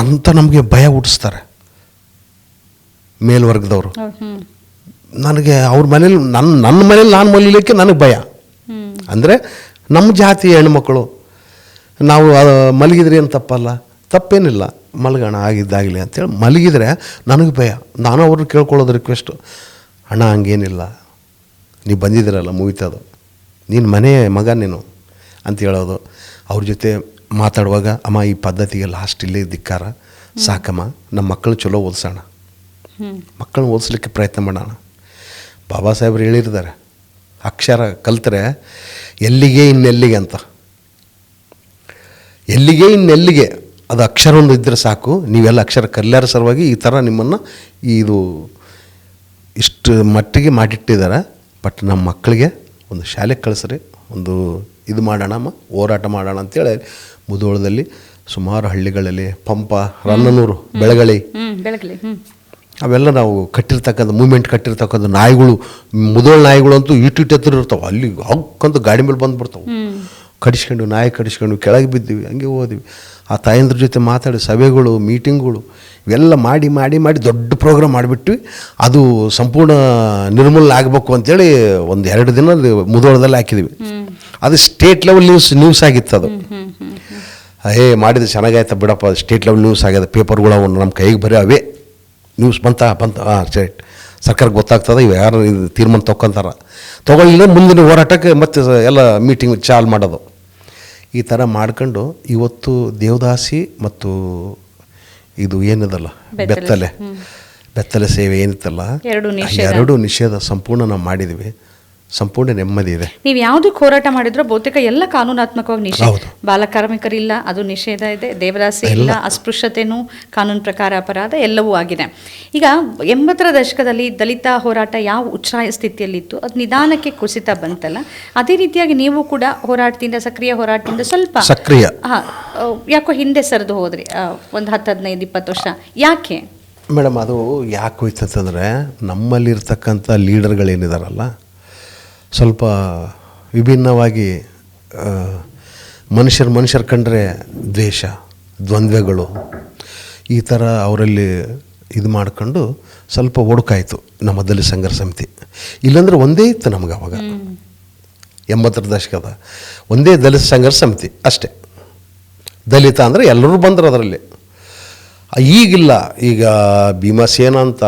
[SPEAKER 1] ಅಂತ ನಮಗೆ ಭಯ ಹುಟ್ಟಿಸ್ತಾರೆ ಮೇಲ್ವರ್ಗದವರು. ನನಗೆ ಅವ್ರ ಮನೇಲಿ ನನ್ನ ಮನೇಲಿ ನಾನು ಮಲಗಲಿಕ್ಕೆ ನನಗೆ ಭಯ. ಅಂದರೆ ನಮ್ಮ ಜಾತಿ ಹೆಣ್ಮಕ್ಕಳು ನಾವು ಮಲಗಿದ್ರೆ ಏನು ತಪ್ಪಲ್ಲ, ತಪ್ಪೇನಿಲ್ಲ, ಮಲಗೋಣ ಆಗಿದ್ದಾಗಲಿ ಅಂತೇಳಿ ಮಲಗಿದರೆ ನನಗೆ ಭಯ. ನಾನು ಅವ್ರನ್ನ ಕೇಳ್ಕೊಳ್ಳೋದು ರಿಕ್ವೆಸ್ಟು, ಅಣ್ಣ ಹಂಗೇನಿಲ್ಲ, ನೀವು ಬಂದಿದ್ದೀರಲ್ಲ ಮುಗಿತದು, ನೀನು ಮನೆ ಮಗ ನೀನು ಅಂತ ಹೇಳೋದು. ಅವ್ರ ಜೊತೆ ಮಾತಾಡುವಾಗ, ಅಮ್ಮ ಈ ಪದ್ಧತಿಗೆ ಲಾಸ್ಟ್ ಇಲ್ಲೇ ಧಿಕ್ಕಾರ, ಸಾಕಮ್ಮ, ನಮ್ಮ ಮಕ್ಕಳು ಚಲೋ ಓದಿಸೋಣ, ಮಕ್ಕಳನ್ನ ಓದಿಸ್ಲಿಕ್ಕೆ ಪ್ರಯತ್ನ ಮಾಡೋಣ. ಬಾಬಾ ಸಾಹೇಬ್ರು ಹೇಳಿರ್ತಾರೆ, ಅಕ್ಷರ ಕಲ್ತರೆ ಎಲ್ಲಿಗೆ ಇನ್ನೆಲ್ಲಿಗೆ ಅಂತ. ಎಲ್ಲಿಗೆ ಇನ್ನೆಲ್ಲಿಗೆ, ಅದು ಅಕ್ಷರ ಒಂದು ಇದ್ದರೆ ಸಾಕು, ನೀವೆಲ್ಲ ಅಕ್ಷರ ಕಲ್ಯಾರ ಸಲುವಾಗಿ ಈ ಥರ ನಿಮ್ಮನ್ನು ಇದು ಇಷ್ಟು ಮಟ್ಟಿಗೆ ಮಾಡಿಟ್ಟಿದ್ದಾರೆ. ಬಟ್ ನಮ್ಮ ಮಕ್ಕಳಿಗೆ ಒಂದು ಶಾಲೆಗೆ ಕಳಿಸ್ರಿ, ಒಂದು ಇದು ಮಾಡೋಣ, ಹೋರಾಟ ಮಾಡೋಣ ಅಂತೇಳಿ ಮುಧೋಳದಲ್ಲಿ ಸುಮಾರು ಹಳ್ಳಿಗಳಲ್ಲಿ, ಪಂಪ, ರನ್ನನೂರು, ಬೆಳಗಳಿ ಅವೆಲ್ಲ ನಾವು ಕಟ್ಟಿರ್ತಕ್ಕಂಥ ಮೂಮೆಂಟ್ ಕಟ್ಟಿರ್ತಕ್ಕಂಥ ನಾಯಿಗಳು, ಮುಧೋಳ ನಾಯಿಗಳು ಅಂತೂ ಇಟ್ಟು ಎತ್ತರ ಇರ್ತಾವೆ, ಅಲ್ಲಿ ಹಕ್ಕಂತ ಗಾಡಿ ಮೇಲೆ ಬಂದುಬಿಡ್ತಾವೆ. ನಾಯಿ ಕಡಿಸ್ಕೊಂಡು ಕೆಳಗೆ ಬಿದ್ದೀವಿ, ಹಂಗೆ ಹೋದ್ವಿ. ಆ ತಾಯಂದ್ರ ಜೊತೆ ಮಾತಾಡಿ ಸಭೆಗಳು ಮೀಟಿಂಗ್ಗಳು ಇವೆಲ್ಲ ಮಾಡಿ ಮಾಡಿ ಮಾಡಿ ದೊಡ್ಡ ಪ್ರೋಗ್ರಾಮ್ ಮಾಡಿಬಿಟ್ವಿ. ಅದು ಸಂಪೂರ್ಣ ನಿರ್ಮೂಲನೆ ಆಗಬೇಕು ಅಂತೇಳಿ ಒಂದು 2 ದಿನ ಮುಧೋಳದಲ್ಲಿ ಹಾಕಿದ್ವಿ. ಅದು ಸ್ಟೇಟ್ ಲೆವೆಲ್ ನ್ಯೂಸ್ ಆಗಿತ್ತು. ಅದು ಮಾಡಿದ್ರೆ ಚೆನ್ನಾಗಾಯ್ತು ಬಿಡಪ್ಪ, ಸ್ಟೇಟ್ ಲೆವೆಲ್ ನ್ಯೂಸ್ ಆಗ್ಯದ, ಪೇಪರ್ಗಳು ಅವನು ನಮ್ಮ ಕೈಗೆ ಬರೀ ಅವೇ ನ್ಯೂಸ್ ಬಂತ ಸ್ಟೇಟ್ ಸರ್ಕಾರಕ್ಕೆ ಗೊತ್ತಾಗ್ತದೆ, ಇವು ಯಾರು ಇದು ತೀರ್ಮಾನ ತೊಗೊಳ್ಳಿಲ್ಲ ಮುಂದಿನ ಹೋರಾಟಕ್ಕೆ ಮತ್ತೆ ಎಲ್ಲ ಮೀಟಿಂಗ್ ಚಾಲು ಮಾಡೋದು. ಈ ಥರ ಮಾಡ್ಕೊಂಡು ಇವತ್ತು ದೇವದಾಸಿ ಮತ್ತು ಇದು ಏನಿದಲ್ಲ ಬೆತ್ತಲೆ ಸೇವೆ ಏನಿತ್ತಲ್ಲ, ಎರಡು ನಿಷೇಧ ಸಂಪೂರ್ಣ ನಾವು ಮಾಡಿದ್ವಿ. ಸಂಪೂರ್ಣ ನೆಮ್ಮದಿ ಇದೆ.
[SPEAKER 2] ನೀವು ಯಾವುದಕ್ಕೆ ಹೋರಾಟ ಮಾಡಿದ್ರೋ ಬಹುತೇಕ ಎಲ್ಲ ಕಾನೂನಾತ್ಮಕವಾಗಿ ನಿಷೇಧ. ಬಾಲಕಾರ್ಮಿಕರಿಲ್ಲ, ಅದು ನಿಷೇಧ ಇದೆ. ದೇವದಾಸಿ ಇಲ್ಲ, ಅಸ್ಪೃಶ್ಯತೆನೂ ಕಾನೂನು ಪ್ರಕಾರ ಅಪರಾಧ, ಎಲ್ಲವೂ ಆಗಿದೆ. ಈಗ 80ರ ದಶಕದಲ್ಲಿ ದಲಿತ ಹೋರಾಟ ಯಾವ ಉಚ್ಛ್ರಾಯ ಸ್ಥಿತಿಯಲ್ಲಿತ್ತು, ಅದು ನಿಧಾನಕ್ಕೆ ಕುಸಿತ ಬಂತಲ್ಲ, ಅದೇ ರೀತಿಯಾಗಿ ನೀವು ಕೂಡ ಹೋರಾಟದಿಂದ, ಸಕ್ರಿಯ ಹೋರಾಟದಿಂದ ಸ್ವಲ್ಪ ಯಾಕೋ ಹಿಂದೆ ಸರಿದು ಹೋದ್ರಿ ಒಂದು 10, 15, 20 ವರ್ಷ. ಯಾಕೆ
[SPEAKER 1] ಮೇಡಮ್? ಅದು ಯಾಕೆ ಹೋಯ್ತಂತಂದರೆ ನಮ್ಮಲ್ಲಿರ್ತಕ್ಕಂಥ ಲೀಡರ್ಗಳೇನಿದಾರಲ್ಲ ಸ್ವಲ್ಪ ವಿಭಿನ್ನವಾಗಿ ಮನುಷ್ಯರು ಕಂಡ್ರೆ ದ್ವೇಷ, ದ್ವಂದ್ವಗಳು ಈ ಥರ ಅವರಲ್ಲಿ ಇದು ಮಾಡ್ಕೊಂಡು ಸ್ವಲ್ಪ ಒಡುಕಾಯಿತು ನಮ್ಮ ದಲಿತ ಸಂಘರ್ಷ ಸಮಿತಿ. ಇಲ್ಲಾಂದ್ರೆ ಒಂದೇ ಇತ್ತು ನಮಗೆ ಅವಾಗ 80ರ ದಶಕದ ಒಂದೇ ದಲಿತ ಸಂಘರ್ಷ ಸಮಿತಿ ಅಷ್ಟೇ. ದಲಿತ ಅಂದರೆ ಎಲ್ಲರೂ ಬಂದರು ಅದರಲ್ಲಿ. ಈಗಿಲ್ಲ, ಈಗ ಭೀಮಸೇನ ಅಂತ,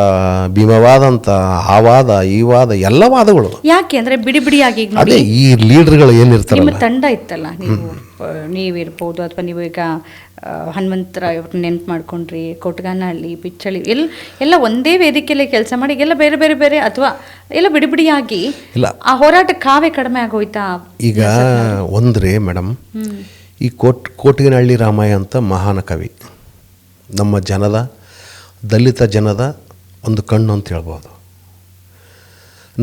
[SPEAKER 1] ಭೀಮವಾದ ಅಂತ, ಆ ವಾದ ಈ ವಾದ ಎಲ್ಲ ವಾದಗಳು.
[SPEAKER 2] ಯಾಕೆ ಅಂದರೆ ಬಿಡಿ ಬಿಡಿಯಾಗಿ
[SPEAKER 1] ಅದೇ ಈ ಲೀಡರ್ಗಳು ಏನಿರ್ತಾರಲ್ಲ,
[SPEAKER 2] ತಂಡ ಇತ್ತಲ್ಲ, ನೀವಿರ್ಬೋದು ಅಥವಾ ನೀವು ಈಗ ಹನುಮಂತರ ನೆನ್ಪು ಮಾಡ್ಕೊಂಡ್ರಿ, ಕೊಟ್ಗಾನಹಳ್ಳಿ, ಪಿಚ್ಚಳಿ ಎಲ್ಲ ಒಂದೇ ವೇದಿಕೆಯಲ್ಲಿ ಕೆಲಸ ಮಾಡಿ ಎಲ್ಲ ಬೇರೆ ಬೇರೆ ಬೇರೆ ಅಥವಾ ಎಲ್ಲ ಬಿಡಿ ಬಿಡಿಯಾಗಿ ಇಲ್ಲ, ಆ ಹೋರಾಟ ಕಾವೇ ಕಡಿಮೆ ಆಗೋಯ್ತಾ? ಈಗ
[SPEAKER 1] ಒಂದ್ರಿ ಮೇಡಮ್, ಈ ಕೋಟಗಿನಹಳ್ಳಿ ರಾಮಯ್ಯ ಅಂತ ಮಹಾನ್ ಕವಿ, ನಮ್ಮ ಜನದ ದಲಿತ ಜನದ ಒಂದು ಕಣ್ಣು ಅಂತ ಹೇಳ್ಬೋದು.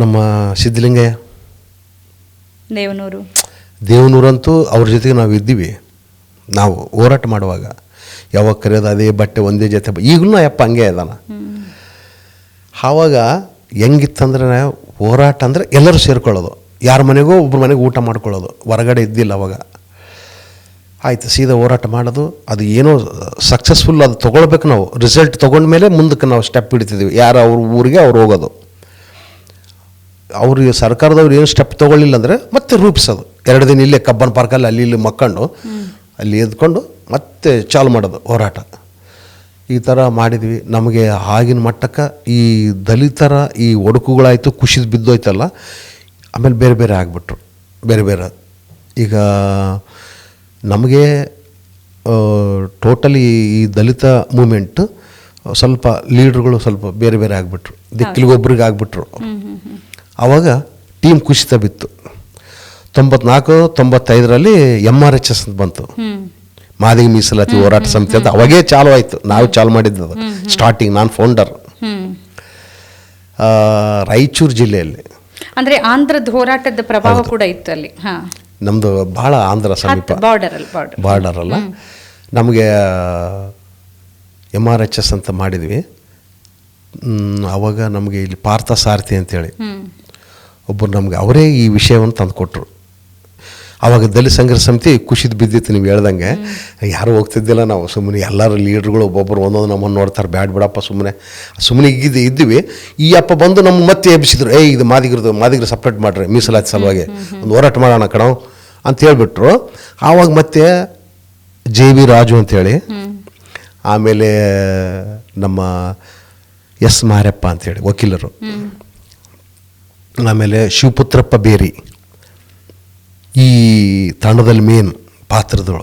[SPEAKER 1] ನಮ್ಮ ಸಿದ್ಧಲಿಂಗಯ್ಯ ದೇವನೂರಂತೂ ಅವ್ರ ಜೊತೆಗೆ ನಾವು ಇದ್ದೀವಿ. ನಾವು ಹೋರಾಟ ಮಾಡುವಾಗ ಯಾವಾಗ ಕರೆಯೋದು ಅದೇ ಬಟ್ಟೆ ಒಂದೇ ಜೊತೆ, ಈಗಲೂ ಯಪ್ಪ ಹಂಗೆ ಇದಾನ. ಆವಾಗ ಹೆಂಗಿತ್ತಂದ್ರೆ ಹೋರಾಟ ಅಂದರೆ ಎಲ್ಲರೂ ಸೇರ್ಕೊಳ್ಳೋದು, ಯಾರ ಮನೆಗೋ ಒಬ್ಬರ ಮನೆಗೆ ಊಟ ಮಾಡ್ಕೊಳ್ಳೋದು, ಹೊರಗಡೆ ಇದ್ದಿಲ್ಲ ಅವಾಗ. ಆಯಿತು, ಸೀದಾ ಹೋರಾಟ ಮಾಡೋದು. ಅದು ಏನೋ ಸಕ್ಸಸ್ಫುಲ್ ಅದು ತೊಗೊಳ್ಬೇಕು. ನಾವು ರಿಸಲ್ಟ್ ತೊಗೊಂಡ್ಮೇಲೆ ಮುಂದಕ್ಕೆ ನಾವು ಸ್ಟೆಪ್ ಹಿಡಿತಿದ್ದೀವಿ. ಯಾರು ಅವ್ರ ಊರಿಗೆ ಅವ್ರು ಹೋಗೋದು. ಅವ್ರಿಗೆ ಸರ್ಕಾರದವ್ರು ಏನು ಸ್ಟೆಪ್ ತೊಗೊಳ್ಳಿಲ್ಲ ಅಂದರೆ ಮತ್ತೆ ರೂಪಿಸೋದು. 2 ದಿನ ಇಲ್ಲೇ ಕಬ್ಬನ್ ಪಾರ್ಕಲ್ಲಿ ಅಲ್ಲಿ ಇಲ್ಲಿ ಮಕ್ಕೊಂಡು ಅಲ್ಲಿ ಎದ್ಕೊಂಡು ಮತ್ತೆ ಚಾಲು ಮಾಡೋದು ಹೋರಾಟ. ಈ ಥರ ಮಾಡಿದ್ವಿ. ನಮಗೆ ಆಗಿನ ಮಟ್ಟಕ್ಕೆ ಈ ದಲಿತರ ಈ ಒಡಕುಗಳಾಯಿತು, ಕುಸಿದು ಬಿದ್ದೋಯ್ತಲ್ಲ, ಆಮೇಲೆ ಬೇರೆ ಬೇರೆ ಆಗಿಬಿಟ್ರು. ಬೇರೆ ಬೇರೆ ಈಗ ನಮಗೆ ಟೋಟಲಿ ಈ ದಲಿತ ಮೂಮೆಂಟ್ ಸ್ವಲ್ಪ ಲೀಡ್ರುಗಳು ಸ್ವಲ್ಪ ಬೇರೆ ಬೇರೆ ಆಗಿಬಿಟ್ರು, ದಿಕ್ಕಿಲಿಗೊಬ್ರಿಗೆ ಆಗಿಬಿಟ್ರು. ಆವಾಗ ಟೀಮ್ ಕುಸಿತ ಬಿತ್ತು. 94-95ರಲ್ಲಿ MRHS ಅಂತ ಬಂತು, ಮಾದಿಗ ಮೀಸಲಾತಿ ಹೋರಾಟ ಸಮಿತಿ ಅಂತ. ಅವಾಗೇ ಚಾಲು ಆಯಿತು. ನಾವು ಚಾಲು ಮಾಡಿದ್ದದು ಸ್ಟಾರ್ಟಿಂಗ್. ನಾನು ಫೌಂಡರ್. ರಾಯಚೂರು ಜಿಲ್ಲೆಯಲ್ಲಿ
[SPEAKER 2] ಅಂದರೆ ಆಂಧ್ರದ ಹೋರಾಟದ ಪ್ರಭಾವ ಕೂಡ ಇತ್ತು ಅಲ್ಲಿ.
[SPEAKER 1] ನಮ್ಮದು ಭಾಳ ಆಂಧ್ರ ಸಮೀಪ, ಬಾರ್ಡರ್ ಅಲ್ಲ. ನಮಗೆ MRHS ಅಂತ ಮಾಡಿದ್ವಿ. ಆವಾಗ ನಮಗೆ ಇಲ್ಲಿ ಪಾರ್ಥ ಸಾರಥಿ ಅಂತೇಳಿ ಒಬ್ಬರು ನಮಗೆ ಅವರೇ ಈ ವಿಷಯವನ್ನು ತಂದು ಕೊಟ್ಟರು. ಆವಾಗ ದಲಿತ ಸಂಘರ್ಷ ಸಮಿತಿ ಕುಸಿದು ಬಿದ್ದಿತ್ತು. ನೀವು ಹೇಳ್ದಂಗೆ ಯಾರು ಹೋಗ್ತಿದ್ದಿಲ್ಲ. ನಾವು ಸುಮ್ಮನೆ ಎಲ್ಲರೂ ಲೀಡ್ರುಗಳು ಒಬ್ಬೊಬ್ಬರು ಒಂದೊಂದು ನಮ್ಮನ್ನು ನೋಡ್ತಾರೆ, ಬ್ಯಾಡ್ ಬಿಡಪ್ಪ ಸುಮ್ಮನೆ ಇದ್ವಿ. ಈ ಅಪ್ಪ ಬಂದು ನಮ್ಗೆ ಮತ್ತೆ ಎಬ್ಬಿಸಿದ್ರು, ಇದು ಮಾದಿಗರು ಸಪ್ರೇಟ್ ಮಾಡಿರಿ ಮೀಸಲಾತಿ ಸಲುವಾಗಿ ಒಂದು ಹೋರಾಟ ಮಾಡೋಣ ಕಣೋ ಅಂತ ಹೇಳ್ಬಿಟ್ರು. ಆವಾಗ ಮತ್ತೆ JV ರಾಜು ಅಂಥೇಳಿ, ಆಮೇಲೆ ನಮ್ಮ S ಮಾರಪ್ಪ ಅಂಥೇಳಿ ವಕೀಲರು, ಆಮೇಲೆ ಶಿವಪುತ್ರಪ್ಪ ಬೇರಿ ಈ ತಂಡದಲ್ಲಿ ಮೇನ್ ಪಾತ್ರದಳು,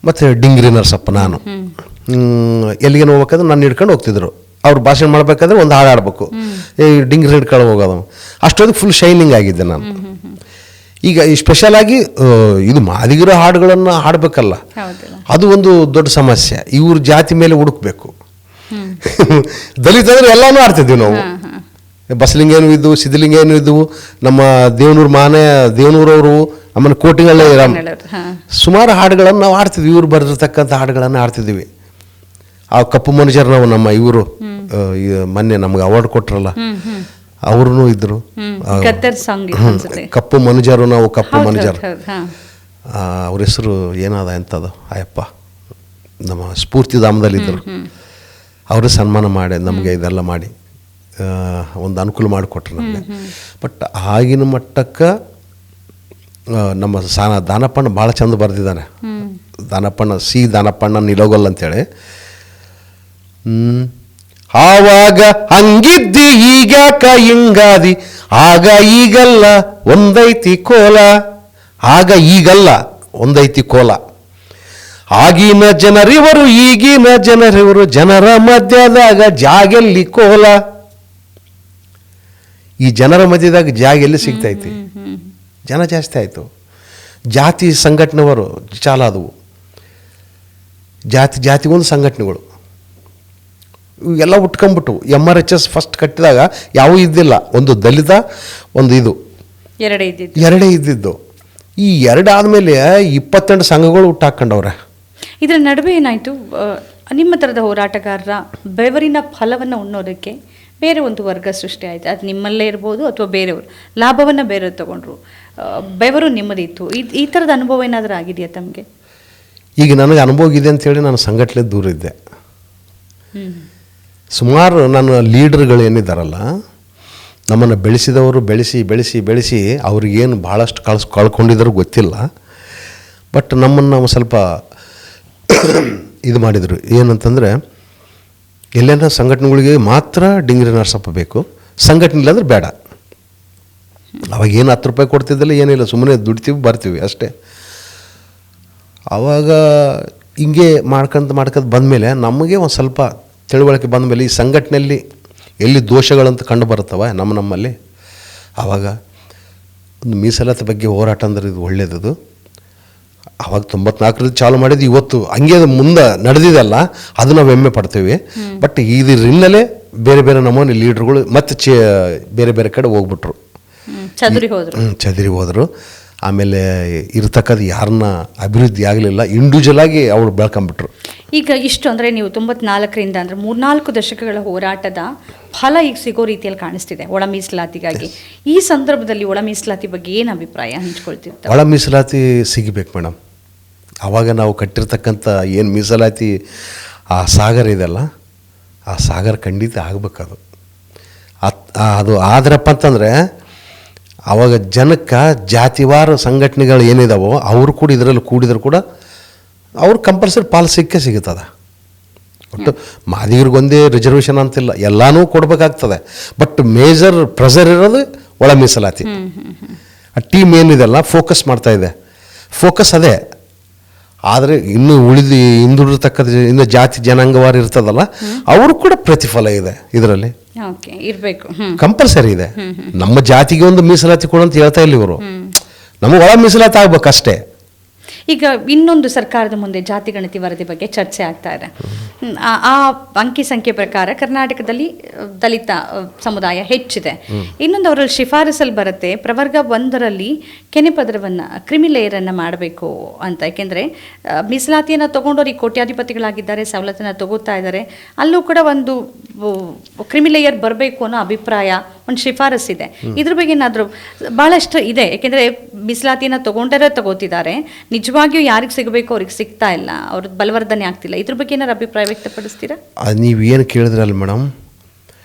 [SPEAKER 1] ಮತ್ತು ಡಿಂಗ್ರಿ ನರಸಪ್ಪ. ನಾನು ಎಲ್ಲಿಗೇನು ಹೋಗ್ಬೇಕಾದ್ರೆ ನಾನು ಹಿಡ್ಕೊಂಡು ಹೋಗ್ತಿದ್ರು. ಅವ್ರು ಭಾಷಣ ಮಾಡಬೇಕಾದ್ರೆ ಒಂದು ಹಾಡು ಆಡಬೇಕು, ಡಿಂಗ್ರಿ ಹಿಡ್ಕೊಂಡು ಹೋಗೋದು. ಅಷ್ಟೊಂದು ಫುಲ್ ಶೈನಿಂಗ್ ಆಗಿದ್ದೆ ನಾನು. ಈಗ ಈ ಸ್ಪೆಷಲಾಗಿ ಇದು ಮಾದಿಗರ ಹಾಡುಗಳನ್ನು ಹಾಡಬೇಕಲ್ಲ, ಅದು ಒಂದು ದೊಡ್ಡ ಸಮಸ್ಯೆ. ಇವ್ರ ಜಾತಿ ಮೇಲೆ ಹುಡುಕ್ಬೇಕು. ದಲಿತಂದ್ರೆ ಎಲ್ಲನೂ ಆಡ್ತಿದ್ವಿ ನಾವು. ಬಸಲಿಂಗೇನು ಇದ್ದವು, ಸಿದ್ಧಲಿಂಗೇನು ಇದ್ದವು, ನಮ್ಮ ದೇವನೂರವರು, ಆಮೇಲೆ ಕೋಟಿಗಳ್ಳಿ ಸುಮಾರು ಹಾಡುಗಳನ್ನು ನಾವು ಆಡ್ತಿದ್ವಿ. ಇವ್ರು ಬರೆದಿರ್ತಕ್ಕಂಥ ಹಾಡುಗಳನ್ನು ಆಡ್ತಿದ್ವಿ. ಆ ಕಪ್ಪು ಮನುಜರು ನಾವು, ನಮ್ಮ ಇವರು ಮೊನ್ನೆ ನಮ್ಗೆ ಅವಾರ್ಡ್ ಕೊಟ್ರಲ್ಲ, ಅವ್ರೂ ಇದ್ರು. ಕಪ್ಪು ಮನುಜರು, ನಾವು ಕಪ್ಪು ಮನುಜರು. ಅವ್ರ ಹೆಸರು ಏನಾದ ಎಂಥದ್ದು ಅಯ್ಯಪ್ಪ, ನಮ್ಮ ಸ್ಫೂರ್ತಿಧಾಮದಲ್ಲಿದ್ದರು. ಅವರೇ ಸನ್ಮಾನ ಮಾಡಿ ನಮಗೆ ಇದೆಲ್ಲ ಮಾಡಿ ಒಂದು ಅನುಕೂಲ ಮಾಡಿಕೊಟ್ರು ನಮಗೆ. ಬಟ್ ಆಗಿನ ಮಟ್ಟಕ್ಕೆ ನಮ್ಮ ದಾನಪ್ಪಣ್ಣ ಭಾಳ ಚಂದ ಬರೆದಿದ್ದಾನೆ. ದಾನಪ್ಪಣ್ಣ ನಿಲೋಗಲ್ ಅಂತೇಳಿ. ಆವಾಗ ಹಂಗಿದ್ದಿ ಈಗ್ಯಾಕ ಹಿಂಗಾದಿ, ಆಗ ಈಗಲ್ಲ ಒಂದೈತಿ ಕೋಲ, ಆಗ ಈಗಲ್ಲ ಒಂದೈತಿ ಕೋಲ, ಆಗಿನ ಜನರಿವರು ಈಗಿನ ಜನರಿವರು, ಜನರ ಮಧ್ಯದಾಗ ಜಾಗೆಲ್ಲಿ ಕೋಲ. ಈ ಜನರ ಮಧ್ಯದಾಗ ಜಾಗ ಎಲ್ಲಿ ಸಿಗ್ತೈತಿ? ಜನ ಜಾಸ್ತಿ ಆಯಿತು. ಜಾತಿ ಸಂಘಟನೆಗಳು ಚಾಲ ಆದವು. ಜಾತಿಗೊಂದು ಸಂಘಟನೆಗಳು ಇವೆಲ್ಲ ಉಟ್ಕೊಂಡ್ಬಿಟ್ಟು. MRHS ಫಸ್ಟ್ ಕಟ್ಟಿದಾಗ ಯಾವೂ ಇದ್ದಿಲ್ಲ. ಒಂದು ದಲಿತ, ಒಂದು ಇದು ಎರಡೇ ಇದ್ದಿದ್ದು. ಈ ಎರಡು ಆದಮೇಲೆ 22 ಸಂಘಗಳು ಹುಟ್ಟಾಕೊಂಡವ್ರೆ.
[SPEAKER 2] ಇದರ ನಡುವೆ ಏನಾಯಿತು, ನಿಮ್ಮ ಥರದ ಹೋರಾಟಗಾರರ ಬೆವರಿನ ಫಲವನ್ನು ಉಣ್ಣೋದಕ್ಕೆ ಬೇರೆ ಒಂದು ವರ್ಗ ಸೃಷ್ಟಿ ಆಯಿತು. ಅದು ನಿಮ್ಮಲ್ಲೇ ಇರ್ಬೋದು ಅಥವಾ ಬೇರೆಯವರು, ಲಾಭವನ್ನು ಬೇರೆಯವ್ರು ತೊಗೊಂಡ್ರು, ಬೆವರು ನಿಮ್ಮದಿತ್ತು. ಈ ಥರದ ಅನುಭವ ಏನಾದರೂ ಆಗಿದೆಯಾ ತಮಗೆ?
[SPEAKER 1] ಈಗ ನನಗೆ ಅನುಭವ ಇದೆ ಅಂಥೇಳಿ ನಾನು ಸಂಘಟನೆ ದೂರ ಇದ್ದೆ. ಸುಮಾರು ನನ್ನ ಲೀಡರ್ಗಳು ಏನಿದ್ದಾರಲ್ಲ, ನಮ್ಮನ್ನು ಬೆಳೆಸಿದವರು ಬೆಳೆಸಿ ಅವ್ರಿಗೇನು ಭಾಳಷ್ಟು ಕಳ್ಕೊಂಡಿದ್ರು ಗೊತ್ತಿಲ್ಲ. ಬಟ್ ನಮ್ಮನ್ನು ನಾವು ಸ್ವಲ್ಪ ಇದು ಮಾಡಿದರು. ಏನಂತಂದರೆ, ಎಲ್ಲೇನ ಸಂಘಟನೆಗಳಿಗೆ ಮಾತ್ರ ಡಿಂಗ್ರಿ ನರಸಪ್ಪ ಬೇಕು, ಸಂಘಟನೆ ಇಲ್ಲಾಂದ್ರೆ ಬೇಡ. ಅವಾಗ ಏನು 10 ರೂಪಾಯಿ ಕೊಡ್ತಿದ್ದಿಲ್ಲ, ಏನಿಲ್ಲ, ಸುಮ್ಮನೆ ದುಡಿತೀವಿ ಬರ್ತೀವಿ ಅಷ್ಟೇ. ಆವಾಗ ಹಿಂಗೆ ಮಾಡ್ಕೊಂತ ಬಂದಮೇಲೆ ನಮಗೆ ಒಂದು ಸ್ವಲ್ಪ ತಿಳುವಳಿಕೆ ಬಂದಮೇಲೆ ಈ ಸಂಘಟನೆಯಲ್ಲಿ ಎಲ್ಲಿ ದೋಷಗಳಂತ ಕಂಡು ಬರುತ್ತವೆ ನಮ್ಮಲ್ಲಿ. ಆವಾಗ ಒಂದು ಮೀಸಲಾತಿ ಬಗ್ಗೆ ಹೋರಾಟ ಅಂದ್ರೆ ಇದು ಒಳ್ಳೆಯದು. ಆವಾಗ 94ರಲ್ಲಿ ಚಾಲು ಮಾಡಿದ್ದು, ಇವತ್ತು ಹಂಗೆ ಅದು ಮುಂದೆ ನಡೆದಿದೆಲ್ಲ, ಅದು ನಾವು ಹೆಮ್ಮೆ ಪಡ್ತೀವಿ. ಬಟ್ ಇದರಿಂದಲೇ ಬೇರೆ ಬೇರೆ ನಮೂನೆ ಲೀಡ್ರುಗಳು ಮತ್ತೆ ಬೇರೆ ಬೇರೆ ಕಡೆ ಹೋಗ್ಬಿಟ್ರು, ಚದುರಿ ಹೋದರು. ಆಮೇಲೆ ಇರ್ತಕ್ಕಂಥ ಯಾರನ್ನ ಅಭಿವೃದ್ಧಿ ಆಗಲಿಲ್ಲ, ಇಂಡಿವಿಜುವಲ್ ಆಗಿ ಅವ್ರು ಬೆಳ್ಕೊಂಬಿಟ್ರು.
[SPEAKER 2] ಈಗ ಇಷ್ಟು ಅಂದರೆ ನೀವು 94ರಿಂದ ಅಂದರೆ 3-4 ದಶಕಗಳ ಹೋರಾಟದ ಫಲ ಈಗ ಸಿಗೋ ರೀತಿಯಲ್ಲಿ ಕಾಣಿಸ್ತಿದೆ ಒಳ ಮೀಸಲಾತಿಗಾಗಿ. ಈ ಸಂದರ್ಭದಲ್ಲಿ ಒಳ ಮೀಸಲಾತಿ ಬಗ್ಗೆ ಏನು ಅಭಿಪ್ರಾಯ ಹಂಚ್ಕೊಳ್ತಿರ್ತಾರೆ?
[SPEAKER 1] ಒಳ ಮೀಸಲಾತಿ ಸಿಗಬೇಕು ಮೇಡಮ್. ಆವಾಗ ನಾವು ಕಟ್ಟಿರ್ತಕ್ಕಂಥ ಏನು ಮೀಸಲಾತಿ ಆ ಸಾಗರ ಇದೆಲ್ಲ, ಆ ಸಾಗರ ಖಂಡಿತ ಆಗಬೇಕದು. ಅದು ಆದ್ರಪ್ಪ ಅಂತಂದರೆ ಆವಾಗ ಜನಕ್ಕೆ ಜಾತಿವಾರ ಸಂಘಟನೆಗಳು ಏನಿದಾವೋ ಅವರು ಕೂಡ ಇದರಲ್ಲಿ ಕೂಡಿದ್ರು ಕೂಡ ಅವ್ರು ಕಂಪಲ್ಸರಿ ಪಾಲು ಸಿಗುತ್ತದೆ. ಒಟ್ಟು ಮಾದಿಗರಿಗೊಂದೇ ರಿಸರ್ವೇಷನ್ ಅಂತಿಲ್ಲ, ಎಲ್ಲನೂ ಕೊಡಬೇಕಾಗ್ತದೆ. ಬಟ್ ಮೇಜರ್ ಪ್ರೆಷರ್ ಇರೋದು ಒಳ ಮೀಸಲಾತಿ. ಆ ಟೀಮ್ ಏನಿದೆಲ್ಲ ಫೋಕಸ್ ಮಾಡ್ತಾ ಇದೆ, ಫೋಕಸ್ ಅದೇ. ಆದರೆ ಇನ್ನು ಹಿಂದುಳಿರ್ತಕ್ಕಂಥ ಇನ್ನು ಜಾತಿ ಜನಾಂಗವಾರ ಇರ್ತದಲ್ಲ, ಅವರು ಕೂಡ ಪ್ರತಿಫಲ ಇದೆ ಇದರಲ್ಲಿ,
[SPEAKER 2] ಇರಬೇಕು,
[SPEAKER 1] ಕಂಪಲ್ಸರಿ ಇದೆ. ನಮ್ಮ ಜಾತಿಗೆ ಒಂದು ಮೀಸಲಾತಿ ಕೊಡು ಅಂತ ಹೇಳ್ತಾ ಇಲ್ಲ ಇವರು, ನಮಗೆ ಒಳ ಮೀಸಲಾತಿ ಆಗ್ಬೇಕಷ್ಟೇ.
[SPEAKER 2] ಈಗ ಇನ್ನೊಂದು ಸರ್ಕಾರದ ಮುಂದೆ ಜಾತಿ ಗಣತಿ ವರದಿ ಬಗ್ಗೆ ಚರ್ಚೆ ಆಗ್ತಾ ಇದೆ. ಆ ಅಂಕಿ ಸಂಖ್ಯೆ ಪ್ರಕಾರ ಕರ್ನಾಟಕದಲ್ಲಿ ದಲಿತ ಸಮುದಾಯ ಹೆಚ್ಚಿದೆ. ಇನ್ನೊಂದು ಅವರಲ್ಲಿ ಶಿಫಾರಸಲ್ಲಿ ಬರುತ್ತೆ, ಪ್ರವರ್ಗ 1ರಲ್ಲಿ ಕೆನೆಪದರವನ್ನು ಕ್ರಿಮಿ ಲೇಯರನ್ನು ಮಾಡಬೇಕು ಅಂತ. ಯಾಕೆಂದರೆ ಮೀಸಲಾತಿಯನ್ನು ತೊಗೊಂಡವ್ರು ಈ ಕೋಟ್ಯಾಧಿಪತಿಗಳಾಗಿದ್ದಾರೆ, ಸವಲತ್ತನ್ನು ತಗೋತಾ ಇದ್ದಾರೆ. ಅಲ್ಲೂ ಕೂಡ ಒಂದು ಕ್ರಿಮಿ ಲೇಯರ್ ಬರಬೇಕು ಅನ್ನೋ ಅಭಿಪ್ರಾಯ, ಒಂದು ಶಿಫಾರಸ್ಸಿದೆ. ಇದ್ರ ಬಗ್ಗೆ ಏನಾದರೂ ಭಾಳಷ್ಟು ಇದೆ. ಯಾಕೆಂದರೆ ಮೀಸಲಾತಿಯನ್ನು ತಗೋತಿದ್ದಾರೆ, ನಿಜವಾಗಿಯೂ ಯಾರಿಗೆ ಸಿಗಬೇಕು ಅವ್ರಿಗೆ ಸಿಗ್ತಾ ಇಲ್ಲ, ಅವ್ರದ್ದು ಬಲವರ್ಧನೆ ಆಗ್ತಿಲ್ಲ. ಇದ್ರ ಬಗ್ಗೆ ಏನಾದ್ರು ಅಭಿಪ್ರಾಯ ವ್ಯಕ್ತಪಡಿಸ್ತೀರಾ?
[SPEAKER 1] ನೀವು ಏನು ಕೇಳಿದ್ರಲ್ಲ ಮೇಡಮ್,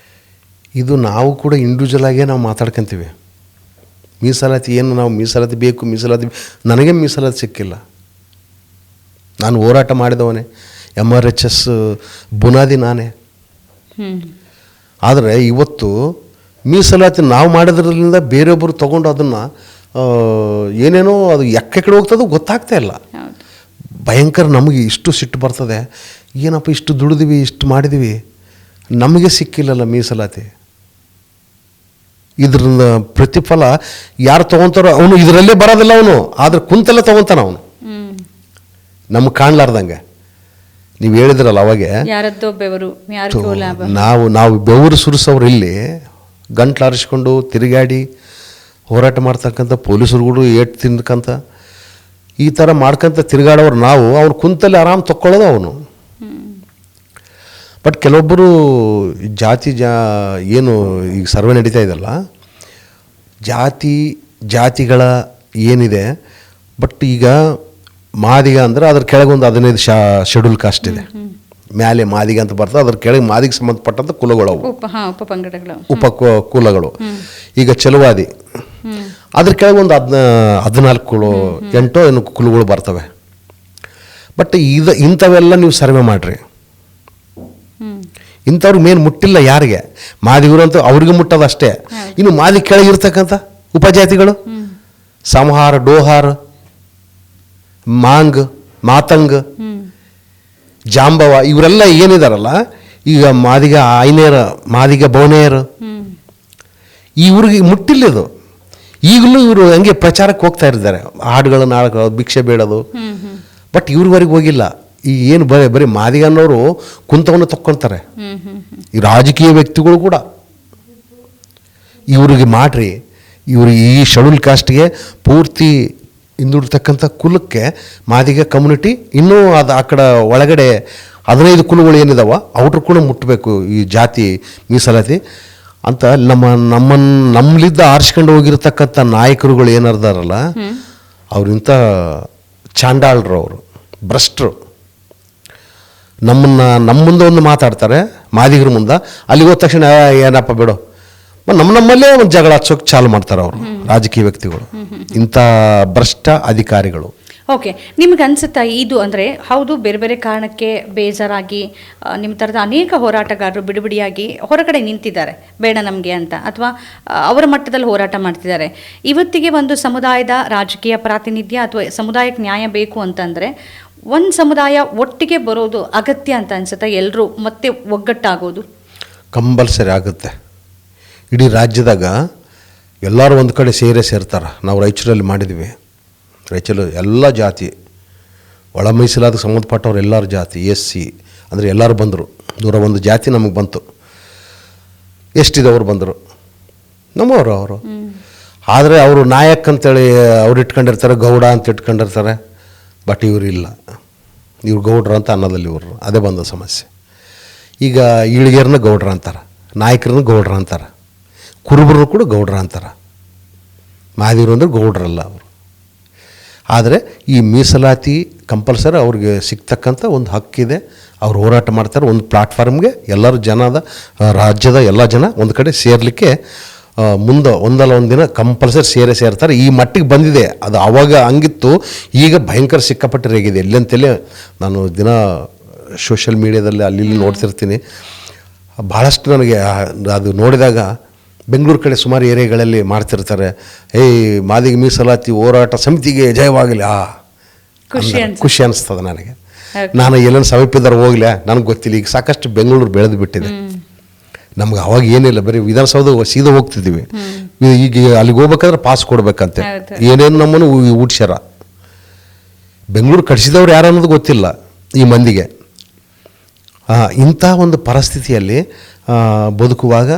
[SPEAKER 1] ಇದು ನಾವು ಕೂಡ ಇಂಡಿವಿಜುವಲ್ ಆಗೇ ನಾವು ಮಾತಾಡ್ಕೊತೀವಿ. ಮೀಸಲಾತಿ ಏನು, ನಾವು ಮೀಸಲಾತಿ ಬೇಕು, ನನಗೆ ಮೀಸಲಾತಿ ಸಿಕ್ಕಿಲ್ಲ. ನಾನು ಹೋರಾಟ ಮಾಡಿದವನೇ, MRHS ಬುನಾದಿ ನಾನೇ. ಆದರೆ ಇವತ್ತು ಮೀಸಲಾತಿ ನಾವು ಮಾಡೋದ್ರಿಂದ ಬೇರೊಬ್ಬರು ತೊಗೊಂಡು ಅದನ್ನು ಏನೇನೋ ಅದು ಎಕ್ಕಡೆ ಹೋಗ್ತದೋ ಗೊತ್ತಾಗ್ತಾ ಇಲ್ಲ. ಭಯಂಕರ ನಮಗೆ ಇಷ್ಟು ಸಿಟ್ಟು ಬರ್ತದೆ, ಏನಪ್ಪ ಇಷ್ಟು ದುಡಿದ್ವಿ, ಇಷ್ಟು ಮಾಡಿದ್ವಿ, ನಮಗೆ ಸಿಕ್ಕಿಲ್ಲಲ್ಲ ಮೀಸಲಾತಿ. ಇದರಿಂದ ಪ್ರತಿಫಲ ಯಾರು ತೊಗೊತಾರೋ ಅವನು ಇದರಲ್ಲೇ ಬರೋದಿಲ್ಲ, ಅವನು ಆದರೆ ಕುಂತಲ್ಲೇ ತೊಗೊತಾನ ಅವನು, ನಮ್ಗೆ ಕಾಣ್ಲಾರ್ದಂಗೆ. ನೀವು ಹೇಳಿದ್ರಲ್ಲ ಅವಾಗೆ, ನಾವು ಬೆವರು ಸುರಿಸೋರು ಇಲ್ಲಿ ಗಂಟ್ಲಾರಿಸ್ಕೊಂಡು ತಿರುಗಾಡಿ ಹೋರಾಟ ಮಾಡ್ತಕ್ಕಂಥ ಪೊಲೀಸರುಗಳು ಏಟ್ ತಿನ್ಕಂತ ಈ ಥರ ಮಾಡ್ಕೊಂತ ತಿರುಗಾಡೋರು ನಾವು, ಅವ್ನು ಕುಂತಲ್ಲಿ ಆರಾಮ್ ತಕ್ಕೊಳ್ಳೋದು ಅವನು. ಬಟ್ ಕೆಲವೊಬ್ಬರು ಏನು ಈಗ ಸರ್ವೆ ನಡೀತಾ ಇದೆಯಲ್ಲ, ಜಾತಿಗಳ ಏನಿದೆ ಬಟ್ ಈಗ ಮಾದಿಗ ಅಂದರೆ ಅದ್ರ ಕೆಳಗೊಂದು 15 ಶೆಡ್ಯೂಲ್ ಕಾಸ್ಟ್ ಇದೆ. ಮೇಲೆ ಮಾದಿಗ ಅಂತ ಬರ್ತದೆ, ಅದ್ರ ಕೆಳಗೆ ಮಾದಿಗೆ ಸಂಬಂಧಪಟ್ಟಂಥ ಕುಲಗಳು ಅವು, ಉಪ ಕುಲಗಳು. ಈಗ ಚಲುವಾದಿ ಅದ್ರ ಕೆಳಗೆ ಒಂದು 14 ಕುಲ 8 ಏನು ಕುಲಗಳು ಬರ್ತವೆ. ಬಟ್ ಇಂಥವೆಲ್ಲ ನೀವು ಸರ್ವೆ ಮಾಡಿರಿ, ಇಂಥವ್ರಿಗೆ ಮೇನ್ ಮುಟ್ಟಿಲ್ಲ ಯಾರಿಗೆ, ಮಾದಿಗರು ಅಂತ ಅವ್ರಿಗೆ ಮುಟ್ಟೋದು ಅಷ್ಟೇ. ಇನ್ನು ಮಾದಿ ಕೆಳಗೆ ಇರ್ತಕ್ಕಂಥ ಉಪಜಾತಿಗಳು ಸಂಹಾರ, ಡೋಹಾರ್, ಮಾಂಗ್, ಮಾತಂಗ್, ಜಾಂಬವ ಇವರೆಲ್ಲ ಏನಿದಾರಲ್ಲ, ಈಗ ಮಾದಿಗ ಆಯ್ನೇರ, ಮಾದಿಗ ಬೋನೇರ್, ಇವ್ರಿಗೆ ಮುಟ್ಟಿಲ್ಲ ಇದು. ಈಗಲೂ ಇವರು ಹಂಗೆ ಪ್ರಚಾರಕ್ಕೆ ಹೋಗ್ತಾ ಇರ್ತಾರೆ, ಹಾಡುಗಳನ್ನ ಹಾಡೋದು, ಭಿಕ್ಷೆ ಬೇಡೋದು. ಬಟ್ ಇವ್ರವರೆಗೆ ಹೋಗಿಲ್ಲ. ಈಗ ಏನು ಬರೀ ಮಾದಿಗ ಅನ್ನೋರು ಕುಂತವನ್ನು ತಕ್ಕೊಳ್ತಾರೆ. ಈ ರಾಜಕೀಯ ವ್ಯಕ್ತಿಗಳು ಕೂಡ ಇವ್ರಿಗೆ ಮಾಡ್ರಿ, ಇವ್ರಿಗೆ ಈ ಶೆಡ್ಯೂಲ್ ಕಾಸ್ಟ್ಗೆ ಪೂರ್ತಿ ಹಿಂದುಳಿತಕ್ಕಂಥ ಕುಲಕ್ಕೆ ಮಾದಿಗ ಕಮ್ಯುನಿಟಿ ಇನ್ನೂ ಅದು ಆ ಕಡೆ ಒಳಗಡೆ 15 ಕುಲಗಳು ಏನಿದಾವ ಅವ್ರ ಕೂಡ ಮುಟ್ಟಬೇಕು ಈ ಜಾತಿ ಮೀಸಲಾತಿ ಅಂತ. ನಮ್ಮಲ್ಲಿದ್ದ ಆರಿಸ್ಕೊಂಡು ಹೋಗಿರ್ತಕ್ಕಂಥ ನಾಯಕರುಗಳು ಏನರ್ದಾರಲ್ಲ, ಅವ್ರಿಂಥ ಚಾಂಡಾಳ್ರು, ಅವರು ಭ್ರಷ್ಟರು. ನಮ್ಮ ಮುಂದೆ ಒಂದು ಮಾತಾಡ್ತಾರೆ ಮಾದಿಗರ ಮುಂದೆ, ಅಲ್ಲಿಗೆ ಹೋದ ತಕ್ಷಣ ಏನಪ್ಪ ಬಿಡು, ನಮ್ಮಲ್ಲೇ ಒಂದು ಜಗಳ ಹಚ್ಚೋಕೆ ಚಾಲು ಮಾಡ್ತಾರೆ ಅವರು ರಾಜಕೀಯ ವ್ಯಕ್ತಿಗಳು, ಇಂಥ ಭ್ರಷ್ಟ ಅಧಿಕಾರಿಗಳು.
[SPEAKER 2] ಓಕೆ, ನಿಮ್ಗೆ ಅನ್ಸುತ್ತಾ ಇದು ಅಂದರೆ ಹೌದು ಬೇರೆ ಬೇರೆ ಕಾರಣಕ್ಕೆ ಬೇಜಾರಾಗಿ ನಿಮ್ಮ ಥರದ ಅನೇಕ ಹೋರಾಟಗಾರರು ಬಿಡಿಬಿಡಿಯಾಗಿ ಹೊರಗಡೆ ನಿಂತಿದ್ದಾರೆ ಬೇಡ ನಮಗೆ ಅಂತ, ಅಥವಾ ಅವರ ಮಟ್ಟದಲ್ಲಿ ಹೋರಾಟ ಮಾಡ್ತಿದ್ದಾರೆ. ಇವತ್ತಿಗೆ ಒಂದು ಸಮುದಾಯದ ರಾಜಕೀಯ ಪ್ರಾತಿನಿಧ್ಯ ಅಥವಾ ಸಮುದಾಯಕ್ಕೆ ನ್ಯಾಯ ಬೇಕು ಅಂತಂದರೆ ಒಂದು ಸಮುದಾಯ ಒಟ್ಟಿಗೆ ಬರೋದು ಅಗತ್ಯ ಅಂತ ಅನ್ಸುತ್ತಾ? ಎಲ್ಲರೂ ಮತ್ತೆ ಒಗ್ಗಟ್ಟಾಗೋದು
[SPEAKER 1] ಕಂಪಲ್ಸರಿ ಆಗುತ್ತೆ. ಇಡೀ ರಾಜ್ಯದಾಗ ಎಲ್ಲರೂ ಒಂದು ಕಡೆ ಸೇರ್ತಾರೆ. ನಾವು ರಾಯಚೂರಲ್ಲಿ ಮಾಡಿದ್ವಿ. ರಾಯಚೂರು ಎಲ್ಲ ಜಾತಿ, ಒಳ ಮೀಸಲಾದ ಸಂಬಂಧಪಟ್ಟವ್ರು ಎಲ್ಲರ ಜಾತಿ, SC ಅಂದರೆ ಎಲ್ಲರೂ ಬಂದರು. 101 ಜಾತಿ ನಮಗೆ ಬಂತು. ಎಷ್ಟಿದವರು ಬಂದರು, ನಮ್ಮವರು ಅವರು. ಆದರೆ ಅವರು ನಾಯಕ್ ಅಂತೇಳಿ ಅವ್ರು ಇಟ್ಕೊಂಡಿರ್ತಾರೆ, ಗೌಡ ಅಂತ ಇಟ್ಕೊಂಡಿರ್ತಾರೆ. ಬಟ್ ಇವರು ಇಲ್ಲ, ಇವ್ರು ಗೌಡ್ರ ಅಂತ ಅನ್ನೋದಲ್ಲಿ ಇವರು, ಅದೇ ಬಂದ ಸಮಸ್ಯೆ. ಈಗ ಈಳಿಗೆರನ್ನ ಗೌಡ್ರ ಅಂತಾರೆ, ನಾಯಕರನ್ನ ಗೌಡ್ರ ಅಂತಾರೆ, ಕುರುಬರನ್ನು ಕೂಡ ಗೌಡ್ರ ಅಂತಾರೆ. ಮಾದಿಗರು ಅಂದರೆ ಗೌಡ್ರಲ್ಲ ಅವರು. ಆದರೆ ಈ ಮೀಸಲಾತಿ ಕಂಪಲ್ಸರಿ ಅವ್ರಿಗೆ ಸಿಗ್ತಕ್ಕಂಥ ಒಂದು ಹಕ್ಕಿದೆ. ಅವ್ರು ಹೋರಾಟ ಮಾಡ್ತಾರೆ. ಒಂದು ಪ್ಲಾಟ್ಫಾರ್ಮ್ಗೆ ಎಲ್ಲರೂ ರಾಜ್ಯದ ಎಲ್ಲ ಜನ ಒಂದು ಕಡೆ ಸೇರಲಿಕ್ಕೆ ಮುಂದೆ ಒಂದಲ್ಲ ಒಂದು ದಿನ ಕಂಪಲ್ಸರಿ ಸೇರ್ತಾರೆ. ಈ ಮಟ್ಟಿಗೆ ಬಂದಿದೆ ಅದು. ಆವಾಗ ಹಂಗಿತ್ತು, ಈಗ ಭಯಂಕರ ಸಿಕ್ಕಾಪಟ್ಟೆ ರೇಗಿದೆ. ಎಲ್ಲಂತೆಲ್ಲೇ ನಾನು ದಿನ ಸೋಷಿಯಲ್ ಮೀಡಿಯಾದಲ್ಲಿ ಅಲ್ಲಿ ನೋಡ್ತಿರ್ತೀನಿ. ಭಾಳಷ್ಟು ನನಗೆ ಅದು ನೋಡಿದಾಗ ಬೆಂಗಳೂರು ಕಡೆ ಸುಮಾರು ಏರಿಯಾಗಳಲ್ಲಿ ಮಾಡ್ತಿರ್ತಾರೆ, ಮಾದಿಗ ಮೀಸಲಾತಿ ಹೋರಾಟ ಸಮಿತಿಗೆ ಜಯವಾಗಲಿ, ಖುಷಿ ಅನಿಸ್ತದೆ ನನಗೆ. ನಾನು ಎಲ್ಲೇನು ಸಮೀಪದವ್ರು ಹೋಗ್ಲಿ ನನಗೆ ಗೊತ್ತಿಲ್ಲ. ಈಗ ಸಾಕಷ್ಟು ಬೆಂಗಳೂರು ಬೆಳೆದು ಬಿಟ್ಟಿದೆ. ನಮ್ಗೆ ಅವಾಗ ಏನಿಲ್ಲ, ಬರೀ ವಿಧಾನಸೌಧ ಸೀದಾ ಹೋಗ್ತಿದ್ದೀವಿ. ಈಗ ಅಲ್ಲಿಗೆ ಹೋಗ್ಬೇಕಾದ್ರೆ ಪಾಸ್ ಕೊಡ್ಬೇಕಂತೆ, ಏನೇನು ನಮ್ಮನ್ನು ಊಟ್ಸ್ಯಾರ. ಬೆಂಗಳೂರು ಕಟ್ಸಿದವ್ರು ಯಾರು ಅನ್ನೋದು ಗೊತ್ತಿಲ್ಲ ಈ ಮಂದಿಗೆ. ಇಂಥ ಒಂದು ಪರಿಸ್ಥಿತಿಯಲ್ಲಿ ಬದುಕುವಾಗ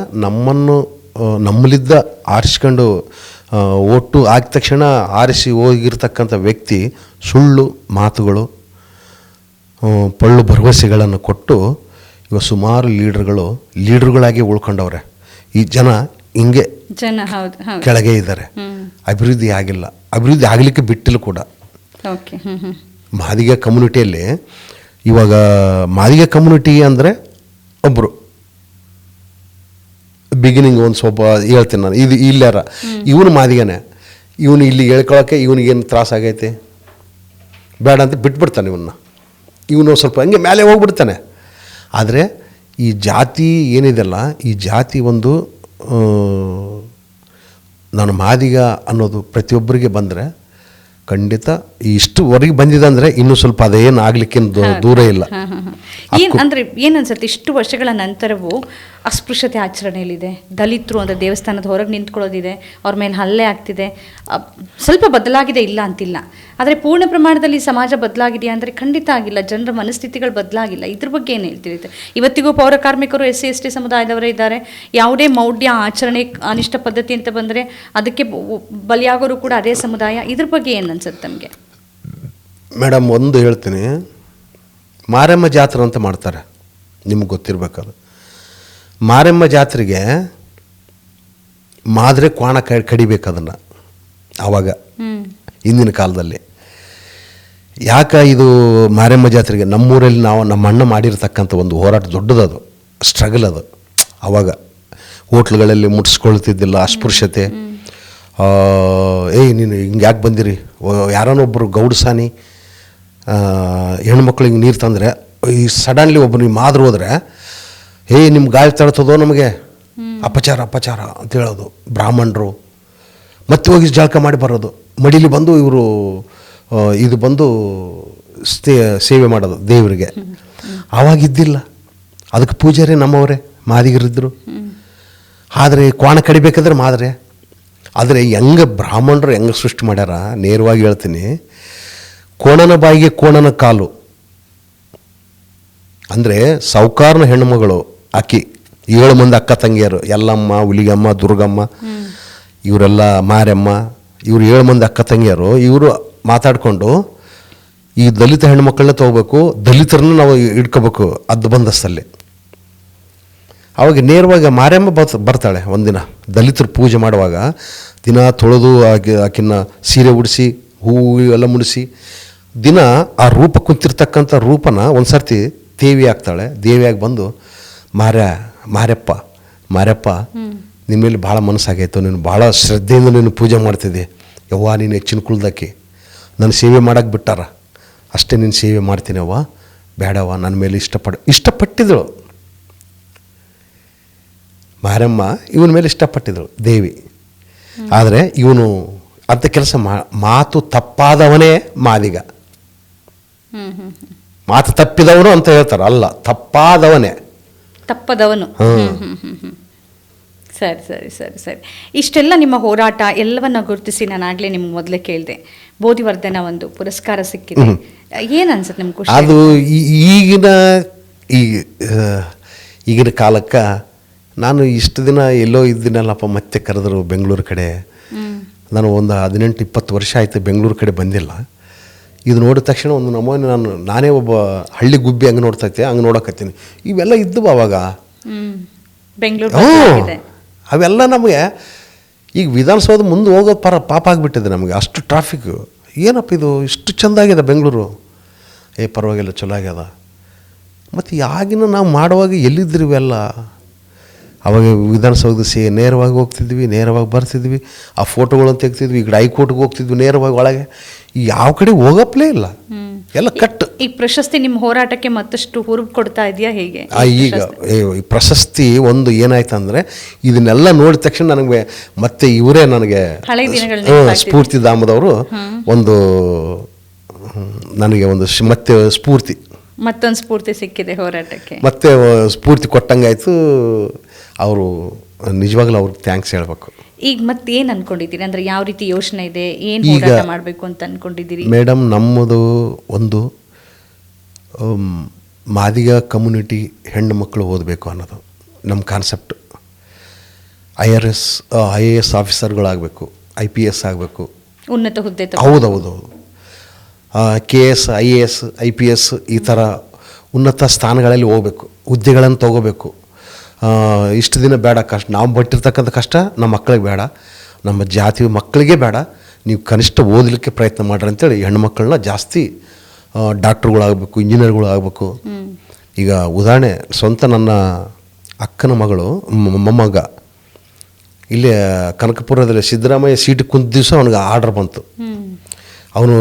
[SPEAKER 1] ನಮ್ಮಲ್ಲಿದ್ದ ಆರಿಸ್ಕೊಂಡು ಓಟು ಆಗಿದ ತಕ್ಷಣ ಆರಿಸಿ ಹೋಗಿರ್ತಕ್ಕಂಥ ವ್ಯಕ್ತಿ ಸುಳ್ಳು ಮಾತುಗಳು, ಪಳ್ಳು ಭರವಸೆಗಳನ್ನು ಕೊಟ್ಟು ಇವಾಗ ಸುಮಾರು ಲೀಡರ್ಗಳಾಗಿ ಉಳ್ಕೊಂಡವ್ರೆ. ಈ ಜನ ಹಿಂಗೆ ಕೆಳಗೆ ಇದ್ದಾರೆ. ಅಭಿವೃದ್ಧಿ ಆಗಿಲ್ಲ, ಅಭಿವೃದ್ಧಿ ಆಗಲಿಕ್ಕೆ ಬಿಟ್ಟಿಲ್ಲ ಕೂಡ. ಮಾದಿಗ ಕಮ್ಯುನಿಟಿಯಲ್ಲಿ ಇವಾಗ ಮಾದಿಗ ಕಮ್ಯುನಿಟಿ ಅಂದರೆ ಒಬ್ಬರು ಬಿಗಿನಿಂಗ್ ಒಂದು ಸ್ವಲ್ಪ ಹೇಳ್ತೀನಿ ನಾನು, ಇದು ಇಲ್ಲಾರ ಇವನು ಮಾದಿಗನೇ, ಇವನು ಇಲ್ಲಿ ಹೇಳ್ಕೊಳಕ್ಕೆ ಇವನಿಗೇನು ತ್ರಾಸಾಗೈತೆ ಬೇಡ ಅಂತ ಬಿಟ್ಬಿಡ್ತಾನೆ ಇವನು ಸ್ವಲ್ಪ ಹಂಗೆ ಮೇಲೆ ಹೋಗ್ಬಿಡ್ತಾನೆ. ಆದರೆ ಈ ಜಾತಿ ಏನಿದೆಲ್ಲ, ಈ ಜಾತಿ ಒಂದು ನಾನು ಮಾದಿಗ ಅನ್ನೋದು ಪ್ರತಿಯೊಬ್ಬರಿಗೆ ಬಂದರೆ ಖಂಡಿತ ಇಷ್ಟುವರೆಗೆ ಬಂದಿದೆ ಅಂದರೆ ಇನ್ನೂ ಸ್ವಲ್ಪ ಅದೇನು ಆಗ್ಲಿಕ್ಕೇನು ದೂರ ಇಲ್ಲ.
[SPEAKER 2] ಅಂದರೆ ಏನನ್ಸುತ್ತೆ, ಇಷ್ಟು ವರ್ಷಗಳ ನಂತರವೂ ಅಸ್ಪೃಶ್ಯತೆ ಆಚರಣೆಯಲ್ಲಿದೆ. ದಲಿತರು ಅಂದರೆ ದೇವಸ್ಥಾನದ ಹೊರಗೆ ನಿಂತ್ಕೊಳ್ಳೋದಿದೆ, ಅವ್ರ ಮೇಲೆ ಹಲ್ಲೆ ಆಗ್ತಿದೆ. ಸ್ವಲ್ಪ ಬದಲಾಗಿದೆ, ಇಲ್ಲ ಅಂತಿಲ್ಲ. ಆದರೆ ಪೂರ್ಣ ಪ್ರಮಾಣದಲ್ಲಿ ಸಮಾಜ ಬದಲಾಗಿದೆಯಾ ಅಂದರೆ ಖಂಡಿತ ಆಗಿಲ್ಲ. ಜನರ ಮನಸ್ಥಿತಿಗಳು ಬದಲಾಗಿಲ್ಲ. ಇದ್ರ ಬಗ್ಗೆ ಏನು ಹೇಳ್ತಿರುತ್ತೆ? ಇವತ್ತಿಗೂ ಪೌರ ಕಾರ್ಮಿಕರು SC ST ಸಮುದಾಯದವರೇ ಇದ್ದಾರೆ. ಯಾವುದೇ ಮೌಢ್ಯ ಆಚರಣೆ ಅನಿಷ್ಟ ಪದ್ಧತಿ ಅಂತ ಬಂದರೆ ಅದಕ್ಕೆ ಬಲಿಯಾಗೋರು ಕೂಡ ಅದೇ ಸಮುದಾಯ. ಇದ್ರ ಬಗ್ಗೆ ಏನು ಅನ್ಸುತ್ತೆ ನಮಗೆ?
[SPEAKER 1] ಮೇಡಮ್, ಒಂದು ಹೇಳ್ತೀನಿ, ಮಾರಮ್ಮ ಜಾತ್ರೆ ಅಂತ ಮಾಡ್ತಾರೆ, ನಿಮ್ಗೆ ಗೊತ್ತಿರಬೇಕದು. ಮಾರಮ್ಮ ಜಾತ್ರೆಗೆ ಮಾದ್ರೆ ಕ್ವಾಣ ಕಡಿಬೇಕು ಅದನ್ನು. ಆವಾಗ ಹಿಂದಿನ ಕಾಲದಲ್ಲಿ ಯಾಕೆ ಇದು ಮಾರಮ್ಮ ಜಾತ್ರೆಗೆ ನಮ್ಮೂರಲ್ಲಿ ನಮ್ಮ ಅಣ್ಣ ಮಾಡಿರ್ತಕ್ಕಂಥ ಒಂದು ಹೋರಾಟ ದೊಡ್ಡದದು, ಸ್ಟ್ರಗಲ್ ಅದು. ಆವಾಗ ಹೋಟ್ಲುಗಳಲ್ಲಿ ಮುಟ್ಸ್ಕೊಳ್ತಿದ್ದಿಲ್ಲ ಅಸ್ಪೃಶ್ಯತೆ. ನೀನು ಹಿಂಗೆ ಯಾಕೆ ಬಂದಿರಿ, ಯಾರನ್ನೊಬ್ಬರು ಗೌಡ್ಸಾನಿ ಹೆಣ್ಮಕ್ಳು ಹಿಂಗೆ ನೀರು ತಂದರೆ ಈ ಸಡನ್ಲಿ ಒಬ್ಬರು ಮಾದ್ರು ಹೋದರೆ ನಿಮ್ಮ ಗಾಳಿ ತಳ್ತದೋ ನಮಗೆ, ಅಪಚಾರ ಅಪಚಾರ ಅಂತ ಹೇಳೋದು ಬ್ರಾಹ್ಮಣರು. ಮತ್ತೆ ಹೋಗಿ ಜಳಕ ಮಾಡಿ ಬರೋದು, ಮಡಿಲಿ ಬಂದು ಇವರು ಇದು ಬಂದು ಸೇವೆ ಮಾಡೋದು ದೇವರಿಗೆ. ಆವಾಗಿದ್ದಿಲ್ಲ, ಅದಕ್ಕೆ ಪೂಜಾರಿ ನಮ್ಮವರೇ ಮಾದಿಗರಿದ್ದರು. ಆದರೆ ಕೋಣ ಕಡಿಬೇಕಾದ್ರೆ ಮಾದ್ರೆ. ಆದರೆ ಹೆಂಗೆ ಬ್ರಾಹ್ಮಣರು ಹೆಂಗೆ ಸೃಷ್ಟಿ ಮಾಡ್ಯಾರ ನೇರವಾಗಿ ಹೇಳ್ತೀನಿ, ಕೋಣನ ಬಾಯಿಗೆ ಕೋಣನ ಕಾಲು. ಅಂದರೆ ಸಾವುಕಾರನ ಹೆಣ್ಣುಮಗಳು ಆಕಿ 7 ಮಂದಿ ಅಕ್ಕ ತಂಗಿಯರು, ಎಲ್ಲಮ್ಮ, ಹುಲಿಗಮ್ಮ, ದುರ್ಗಮ್ಮ, ಇವರೆಲ್ಲ ಮಾರಮ್ಮ, ಇವರು 7 ಮಂದಿ ಅಕ್ಕ ತಂಗಿಯರು. ಇವರು ಮಾತಾಡಿಕೊಂಡು ಈ ದಲಿತ ಹೆಣ್ಮಕ್ಳನ್ನ ತೊಗೋಬೇಕು, ದಲಿತರನ್ನ ನಾವು ಇಟ್ಕೋಬೇಕು ಅದು ಬಂದಸ್ತಲ್ಲಿ. ಅವಾಗ ನೇರವಾಗಿ ಮಾರಮ್ಮ ಬರ್ತಾಳೆ ಒಂದಿನ ದಲಿತರು ಪೂಜೆ ಮಾಡುವಾಗ. ದಿನ ತೊಳೆದು ಆಕಿನ್ನ ಸೀರೆ ಉಡಿಸಿ ಹೂವು ಎಲ್ಲ ಮುಡಿಸಿ ದಿನ ಆ ರೂಪ ಕುಂತಿರ್ತಕ್ಕಂಥ ರೂಪನ ಒಂದು ಸರ್ತಿ ದೇವಿ ಆಗ್ತಾಳೆ. ದೇವಿಯಾಗಿ ಬಂದು ಮಾರ್ಯಪ್ಪ ನಿನ್ನ ಮೇಲೆ ಭಾಳ ಮನಸ್ಸಾಗೈತು, ನೀನು ಭಾಳ ಶ್ರದ್ಧೆಯಿಂದ ನೀನು ಪೂಜೆ ಮಾಡ್ತಿದ್ದೆ, ಯವ್ವ ನೀನು ಹೆಚ್ಚಿನ ಕುಳ್ದಕ್ಕೆ ನನ್ನ ಸೇವೆ ಮಾಡೋಕ್ಕೆ ಬಿಟ್ಟಾರ, ಅಷ್ಟೇ ನಿನ್ನ ಸೇವೆ ಮಾಡ್ತೀನಿ ಅವ್ವ, ಬೇಡವ್ವ ನನ್ನ ಮೇಲೆ ಇಷ್ಟಪಟ್ಟಿದ್ದಳು ಮಾರಮ್ಮ, ಇವನ ಮೇಲೆ ಇಷ್ಟಪಟ್ಟಿದ್ದಳು ದೇವಿ. ಆದರೆ ಇವನು ಅಂಥ ಕೆಲಸ ಮಾತು ತಪ್ಪಾದವನೇ ಮಾದಿಗ. ಮಾತು ತಪ್ಪಿದವನು ಅಂತ ಹೇಳ್ತಾರೆ, ಅಲ್ಲ ತಪ್ಪಾದವನೇ
[SPEAKER 2] ತಪ್ಪದವನು. ಸರಿ ಸರಿ ಸರಿ ಸರಿ. ಇಷ್ಟೆಲ್ಲ ನಿಮ್ಮ ಹೋರಾಟ ಎಲ್ಲವನ್ನ ಗುರುತಿಸಿ ನಾನು ಆಗಲೇ ನಿಮ್ಗೆ ಮೊದಲೇ ಕೇಳಿದೆ, ಬೋಧಿವರ್ಧನ ಒಂದು ಪುರಸ್ಕಾರ ಸಿಕ್ಕಿದೆ. ಏನು ಅನ್ಸುತ್ತೆ ನಿಮ್ಗೆ ಖುಷಿ?
[SPEAKER 1] ಅದು ಈಗಿನ ಕಾಲಕ್ಕೆ ನಾನು ಇಷ್ಟು ದಿನ ಎಲ್ಲೋ ಇದ್ದೀನಲ್ಲಪ್ಪ, ಮತ್ತೆ ಕರೆದ್ರು ಬೆಂಗಳೂರು ಕಡೆ. ನಾನು ಒಂದು 18-20 ವರ್ಷ ಆಯಿತು ಬೆಂಗಳೂರು ಕಡೆ ಬಂದಿಲ್ಲ. ಇದು ನೋಡಿದ ತಕ್ಷಣ ಒಂದು ನಮೂನೆ ನಾನೇ ಒಬ್ಬ ಹಳ್ಳಿ ಗುಬ್ಬಿ ಹಂಗೆ ನೋಡ್ತೈತೆ, ಹಂಗೆ ನೋಡಕತ್ತೀನಿ. ಇವೆಲ್ಲ ಇದ್ದವು ಅವಾಗ
[SPEAKER 2] ಬೆಂಗಳೂರು.
[SPEAKER 1] ಅವೆಲ್ಲ ನಮಗೆ ಈಗ ವಿಧಾನಸೌಧ ಮುಂದೆ ಹೋಗೋದು ಪಾಪ ಆಗಿಬಿಟ್ಟಿದೆ ನಮಗೆ, ಅಷ್ಟು ಟ್ರಾಫಿಕ್ಕು. ಏನಪ್ಪ ಇದು ಇಷ್ಟು ಚೆಂದಾಗಿದೆ ಬೆಂಗಳೂರು, ಪರವಾಗಿಲ್ಲ ಚಲೋ ಆಗ್ಯದ. ಮತ್ತು ಯಾಗಿನ ನಾವು ಮಾಡುವಾಗ ಎಲ್ಲಿದ್ದರು ಇವೆಲ್ಲ? ಅವಾಗ ವಿಧಾನಸೌಧ ನೇರವಾಗಿ ಹೋಗ್ತಿದ್ವಿ, ನೇರವಾಗಿ ಬರ್ತಿದ್ವಿ, ಆ ಫೋಟೋಗಳನ್ನು ತೆಗ್ತಿದ್ವಿ. ಈಗ ಹೈಕೋರ್ಟ್ಗೆ ಹೋಗ್ತಿದ್ವಿ ನೇರವಾಗಿ ಒಳಗೆ, ಯಾವ ಕಡೆ ಹೋಗಪ್ಲೇ ಇಲ್ಲ, ಎಲ್ಲ ಕಟ್ಟು.
[SPEAKER 2] ಈ ಪ್ರಶಸ್ತಿ ನಿಮ್ಮ ಹೋರಾಟಕ್ಕೆ ಮತ್ತಷ್ಟು ಹುರುಪು ಕೊಡ್ತಾ ಇದೆಯಾ ಹೇಗೆ?
[SPEAKER 1] ಈಗ ಈ ಪ್ರಶಸ್ತಿ ಒಂದು ಏನಾಯ್ತು ಅಂದರೆ, ಇದನ್ನೆಲ್ಲ ನೋಡಿದ ತಕ್ಷಣ ನನಗೆ ಮತ್ತೆ ಇವರೇ ನನಗೆ ಸ್ಫೂರ್ತಿಧಾಮದವರು ಒಂದು ನನಗೆ ಒಂದು ಮತ್ತೆ
[SPEAKER 2] ಮತ್ತೊಂದು ಸ್ಫೂರ್ತಿ ಸಿಕ್ಕಿದೆ ಹೋರಾಟಕ್ಕೆ,
[SPEAKER 1] ಮತ್ತೆ ಸ್ಫೂರ್ತಿ ಕೊಟ್ಟಂಗಾಯ್ತು. ಅವರು ನಿಜವಾಗ್ಲೂ ಅವ್ರಿಗೆ ಥ್ಯಾಂಕ್ಸ್ ಹೇಳ್ಬೇಕು.
[SPEAKER 2] ಈಗ ಮತ್ತೆ ಏನು ಅನ್ಕೊಂಡಿದ್ದೀರಿ, ಅಂದರೆ ಯಾವ ರೀತಿ ಯೋಚನೆ ಇದೆ, ಏನು ಹೋರಾಟ ಮಾಡಬೇಕು ಅಂತ ಅನ್ಕೊಂಡಿದ್ದೀರಿ?
[SPEAKER 1] ಮೇಡಮ್, ನಮ್ಮದು ಒಂದು ಮಾದಿಗ ಕಮ್ಯುನಿಟಿ ಹೆಣ್ಣು ಮಕ್ಕಳು ಓದಬೇಕು ಅನ್ನೋದು ನಮ್ಮ ಕಾನ್ಸೆಪ್ಟ್. IAS ಆಫೀಸರ್ಗಳಾಗಬೇಕು, IPS ಆಗಬೇಕು,
[SPEAKER 2] ಉನ್ನತ ಹುದ್ದೆ.
[SPEAKER 1] ಹೌದೌದು, KS IAS IPS ಈ ಥರ ಉನ್ನತ ಸ್ಥಾನಗಳಲ್ಲಿ ಹೋಗ್ಬೇಕು, ಹುದ್ದೆಗಳನ್ನು ತೊಗೋಬೇಕು. ಇಷ್ಟು ದಿನ ಬೇಡ ಕಷ್ಟ, ನಾವು ಪಟ್ಟಿರ್ತಕ್ಕಂಥ ಕಷ್ಟ ನಮ್ಮ ಮಕ್ಕಳಿಗೆ ಬೇಡ, ನಮ್ಮ ಜಾತಿ ಮಕ್ಕಳಿಗೆ ಬೇಡ, ನೀವು ಕನಿಷ್ಠ ಓದಲಿಕ್ಕೆ ಪ್ರಯತ್ನ ಮಾಡ್ರಿ ಅಂತೇಳಿ ಹೆಣ್ಮಕ್ಳನ್ನ ಜಾಸ್ತಿ ಡಾಕ್ಟ್ರುಗಳಾಗಬೇಕು, ಇಂಜಿನಿಯರ್ಗಳಾಗಬೇಕು. ಈಗ ಉದಾಹರಣೆ, ಸ್ವಂತ ನನ್ನ ಅಕ್ಕನ ಮಗಳು ಮೊಮ್ಮಗ ಇಲ್ಲಿ ಕನಕಪುರದಲ್ಲಿ ಸಿದ್ದರಾಮಯ್ಯ ಸೀಟಿಗೆ ಕುಂತ ದಿವಸ ಅವನಿಗೆ ಆರ್ಡರ್ ಬಂತು. ಅವನು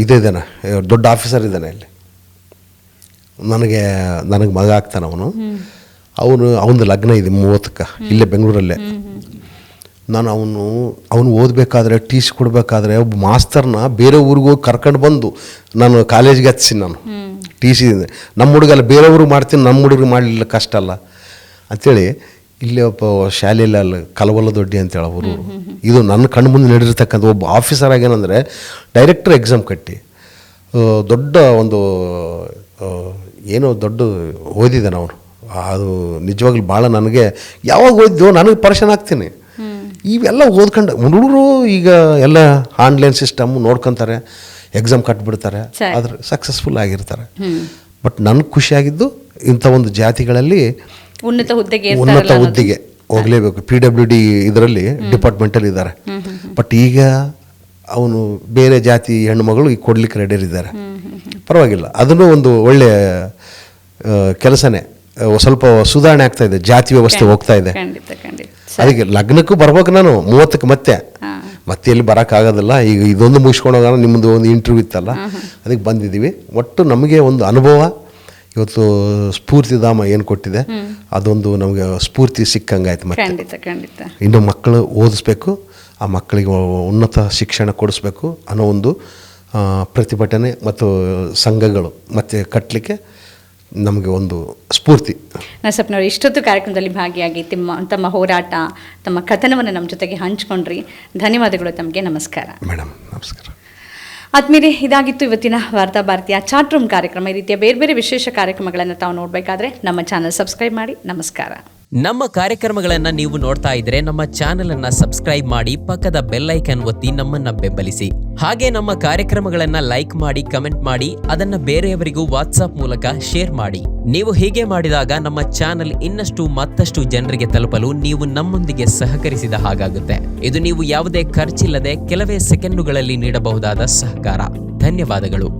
[SPEAKER 1] ಇದ್ದಾನೆ, ದೊಡ್ಡ ಆಫೀಸರ್ ಇದ್ದಾನೆ ಇಲ್ಲಿ. ನನಗೆ ಮಗ ಆಗ್ತಾನೆ ಅವನು ಲಗ್ನ ಇದೆ 30ಕ್ಕೆ ಇಲ್ಲೇ ಬೆಂಗಳೂರಲ್ಲೇ. ನಾನು ಅವನು ಓದಬೇಕಾದ್ರೆ ಟಿ ಸಿ ಕೊಡಬೇಕಾದ್ರೆ ಒಬ್ಬ ಮಾಸ್ತರ್ನ ಬೇರೆ ಊರಿಗೆ ಹೋಗಿ ಕರ್ಕೊಂಡು ಬಂದು ನಾನು ಕಾಲೇಜಿಗೆ ಹಚ್ತೀನಿ. ನಾನು ಟಿ ಸಿ ನಮ್ಮ ಹುಡುಗಲ್ಲ ಬೇರೆ ಊರಿಗೆ ಮಾಡ್ತೀನಿ, ನಮ್ಮ ಹುಡುಗರಿಗೆ ಮಾಡಲಿಲ್ಲ ಕಷ್ಟ ಅಲ್ಲ ಅಂಥೇಳಿ ಇಲ್ಲೇ ಒಬ್ಬ ಶಾಲೆಯಲ್ಲಿ ಅಲ್ಲಿ ಕಲವಲ್ಲ ದೊಡ್ಡಿ ಅಂತೇಳಿ ಅವರು. ಇದು ನನ್ನ ಕಣ್ಣು ಮುಂದೆ ನಡೆದಿರ್ತಕ್ಕಂಥ ಒಬ್ಬ ಆಫೀಸರ್ ಆಗೇನಂದರೆ ಡೈರೆಕ್ಟರ್ ಎಕ್ಸಾಮ್ ಕಟ್ಟಿ ದೊಡ್ಡ ಒಂದು ಏನೋ ದೊಡ್ಡ ಓದಿದ್ದಾನೆ ಅವನು. ಅದು ನಿಜವಾಗ್ಲೂ ಭಾಳ ನನಗೆ ಯಾವಾಗ ಓದಿದ್ದು ನನಗೆ ಪರ್ಷನ್ ಆಗ್ತೀನಿ. ಇವೆಲ್ಲ ಓದ್ಕೊಂಡು ಹುಡುಗರು ಈಗ ಎಲ್ಲ ಆನ್ಲೈನ್ ಸಿಸ್ಟಮ್ ನೋಡ್ಕೊತಾರೆ, ಎಕ್ಸಾಮ್ ಕಟ್ಬಿಡ್ತಾರೆ, ಆದ್ರೆ ಸಕ್ಸಸ್ಫುಲ್ ಆಗಿರ್ತಾರೆ. ಬಟ್ ನನಗೆ ಖುಷಿಯಾಗಿದ್ದು ಇಂಥ ಒಂದು ಜಾತಿಗಳಲ್ಲಿ
[SPEAKER 2] ಉನ್ನತ ಹುದ್ದೆಗೆ
[SPEAKER 1] ಹೋಗಲೇಬೇಕು. PWD ಇದರಲ್ಲಿ ಡಿಪಾರ್ಟ್ಮೆಂಟಲ್ಲಿ ಇದ್ದಾರೆ. ಬಟ್ ಈಗ ಅವನು ಬೇರೆ ಜಾತಿ ಹೆಣ್ಣುಮಗಳು ಈಗ ಕೊಡ್ಲಿಕ್ಕೆ ರೆಡಿಯರಿದ್ದಾರೆ, ಪರವಾಗಿಲ್ಲ. ಅದನ್ನು ಒಂದು ಒಳ್ಳೆಯ ಕೆಲಸನೇ. ಸ್ವಲ್ಪ ಸುಧಾರಣೆ ಆಗ್ತಾ ಇದೆ, ಜಾತಿ ವ್ಯವಸ್ಥೆ ಹೋಗ್ತಾ ಇದೆ. ಅದಕ್ಕೆ ಲಗ್ನಕ್ಕೂ ಬರ್ಬೇಕು ನಾನು 30ಕ್ಕೆ ಮತ್ತೆ ಎಲ್ಲಿ ಬರೋಕ್ಕಾಗೋದಿಲ್ಲ. ಈಗ ಇದೊಂದು ಮುಗಿಸ್ಕೊಂಡು ಹೋಗೋಣ, ನಿಮ್ಮದು ಒಂದು ಇಂಟರ್ವ್ಯೂ ಇತ್ತಲ್ಲ, ಅದಕ್ಕೆ ಬಂದಿದ್ದೀವಿ. ಒಟ್ಟು ನಮಗೆ ಒಂದು ಅನುಭವ ಇವತ್ತು ಸ್ಫೂರ್ತಿಧಾಮ ಏನು ಕೊಟ್ಟಿದೆ, ಅದೊಂದು ನಮಗೆ ಸ್ಫೂರ್ತಿ ಸಿಕ್ಕಂಗಾಯ್ತು. ಮತ್ತೆ ಇನ್ನು ಮಕ್ಕಳು ಓದಿಸ್ಬೇಕು, ಆ ಮಕ್ಕಳಿಗೆ ಉನ್ನತ ಶಿಕ್ಷಣ ಕೊಡಿಸ್ಬೇಕು ಅನ್ನೋ ಒಂದು ಪ್ರತಿಭಟನೆ ಮತ್ತು ಸಂಘಗಳು ಮತ್ತು ಕಟ್ಟಲಿಕ್ಕೆ ನಮಗೆ ಒಂದು ಸ್ಫೂರ್ತಿ.
[SPEAKER 2] ನರಸಪ್ಪನವರು ಇಷ್ಟೊತ್ತು ಕಾರ್ಯಕ್ರಮದಲ್ಲಿ ಭಾಗಿಯಾಗಿ ತಮ್ಮ ಹೋರಾಟ, ತಮ್ಮ ಕಥನವನ್ನು ನಮ್ಮ ಜೊತೆಗೆ ಹಂಚ್ಕೊಂಡ್ರಿ. ಧನ್ಯವಾದಗಳು ತಮಗೆ. ನಮಸ್ಕಾರ
[SPEAKER 1] ಮೇಡಮ್. ನಮಸ್ಕಾರ.
[SPEAKER 2] ಆದ್ಮೇಲೆ ಇದಾಗಿತ್ತು ಇವತ್ತಿನ ವಾರ್ತಾ ಭಾರತೀಯ ಚಾಟ್ ರೂಮ್ ಕಾರ್ಯಕ್ರಮ. ಈ ರೀತಿಯ ಬೇರೆ ಬೇರೆ ವಿಶೇಷ ಕಾರ್ಯಕ್ರಮಗಳನ್ನು ತಾವು ನೋಡಬೇಕಾದ್ರೆ ನಮ್ಮ ಚಾನಲ್ ಸಬ್ಸ್ಕ್ರೈಬ್ ಮಾಡಿ. ನಮಸ್ಕಾರ.
[SPEAKER 3] ನಮ್ಮ ಕಾರ್ಯಕ್ರಮಗಳನ್ನು ನೀವು ನೋಡ್ತಾ ಇದ್ರೆ ನಮ್ಮ ಚಾನೆಲ್ ಅನ್ನ ಸಬ್ಸ್ಕ್ರೈಬ್ ಮಾಡಿ, ಪಕ್ಕದ ಬೆಲ್ ಐಕಾನ್ ಒತ್ತಿ ನಮ್ಮನ್ನ ಬೆಂಬಲಿಸಿ. ಹಾಗೆ ನಮ್ಮ ಕಾರ್ಯಕ್ರಮಗಳನ್ನ ಲೈಕ್ ಮಾಡಿ, ಕಮೆಂಟ್ ಮಾಡಿ, ಅದನ್ನ ಬೇರೆಯವರಿಗೂ ವಾಟ್ಸ್ಆಪ್ ಮೂಲಕ ಶೇರ್ ಮಾಡಿ. ನೀವು ಹೀಗೆ ಮಾಡಿದಾಗ ನಮ್ಮ ಚಾನೆಲ್ ಇನ್ನಷ್ಟು ಮತ್ತಷ್ಟು ಜನರಿಗೆ ತಲುಪಲು ನೀವು ನಮ್ಮೊಂದಿಗೆ ಸಹಕರಿಸಿದ ಹಾಗಾಗುತ್ತೆ. ಇದು ನೀವು ಯಾವುದೇ ಖರ್ಚಿಲ್ಲದೆ ಕೆಲವೇ ಸೆಕೆಂಡುಗಳಲ್ಲಿ ನೀಡಬಹುದಾದ ಸಹಕಾರ. ಧನ್ಯವಾದಗಳು.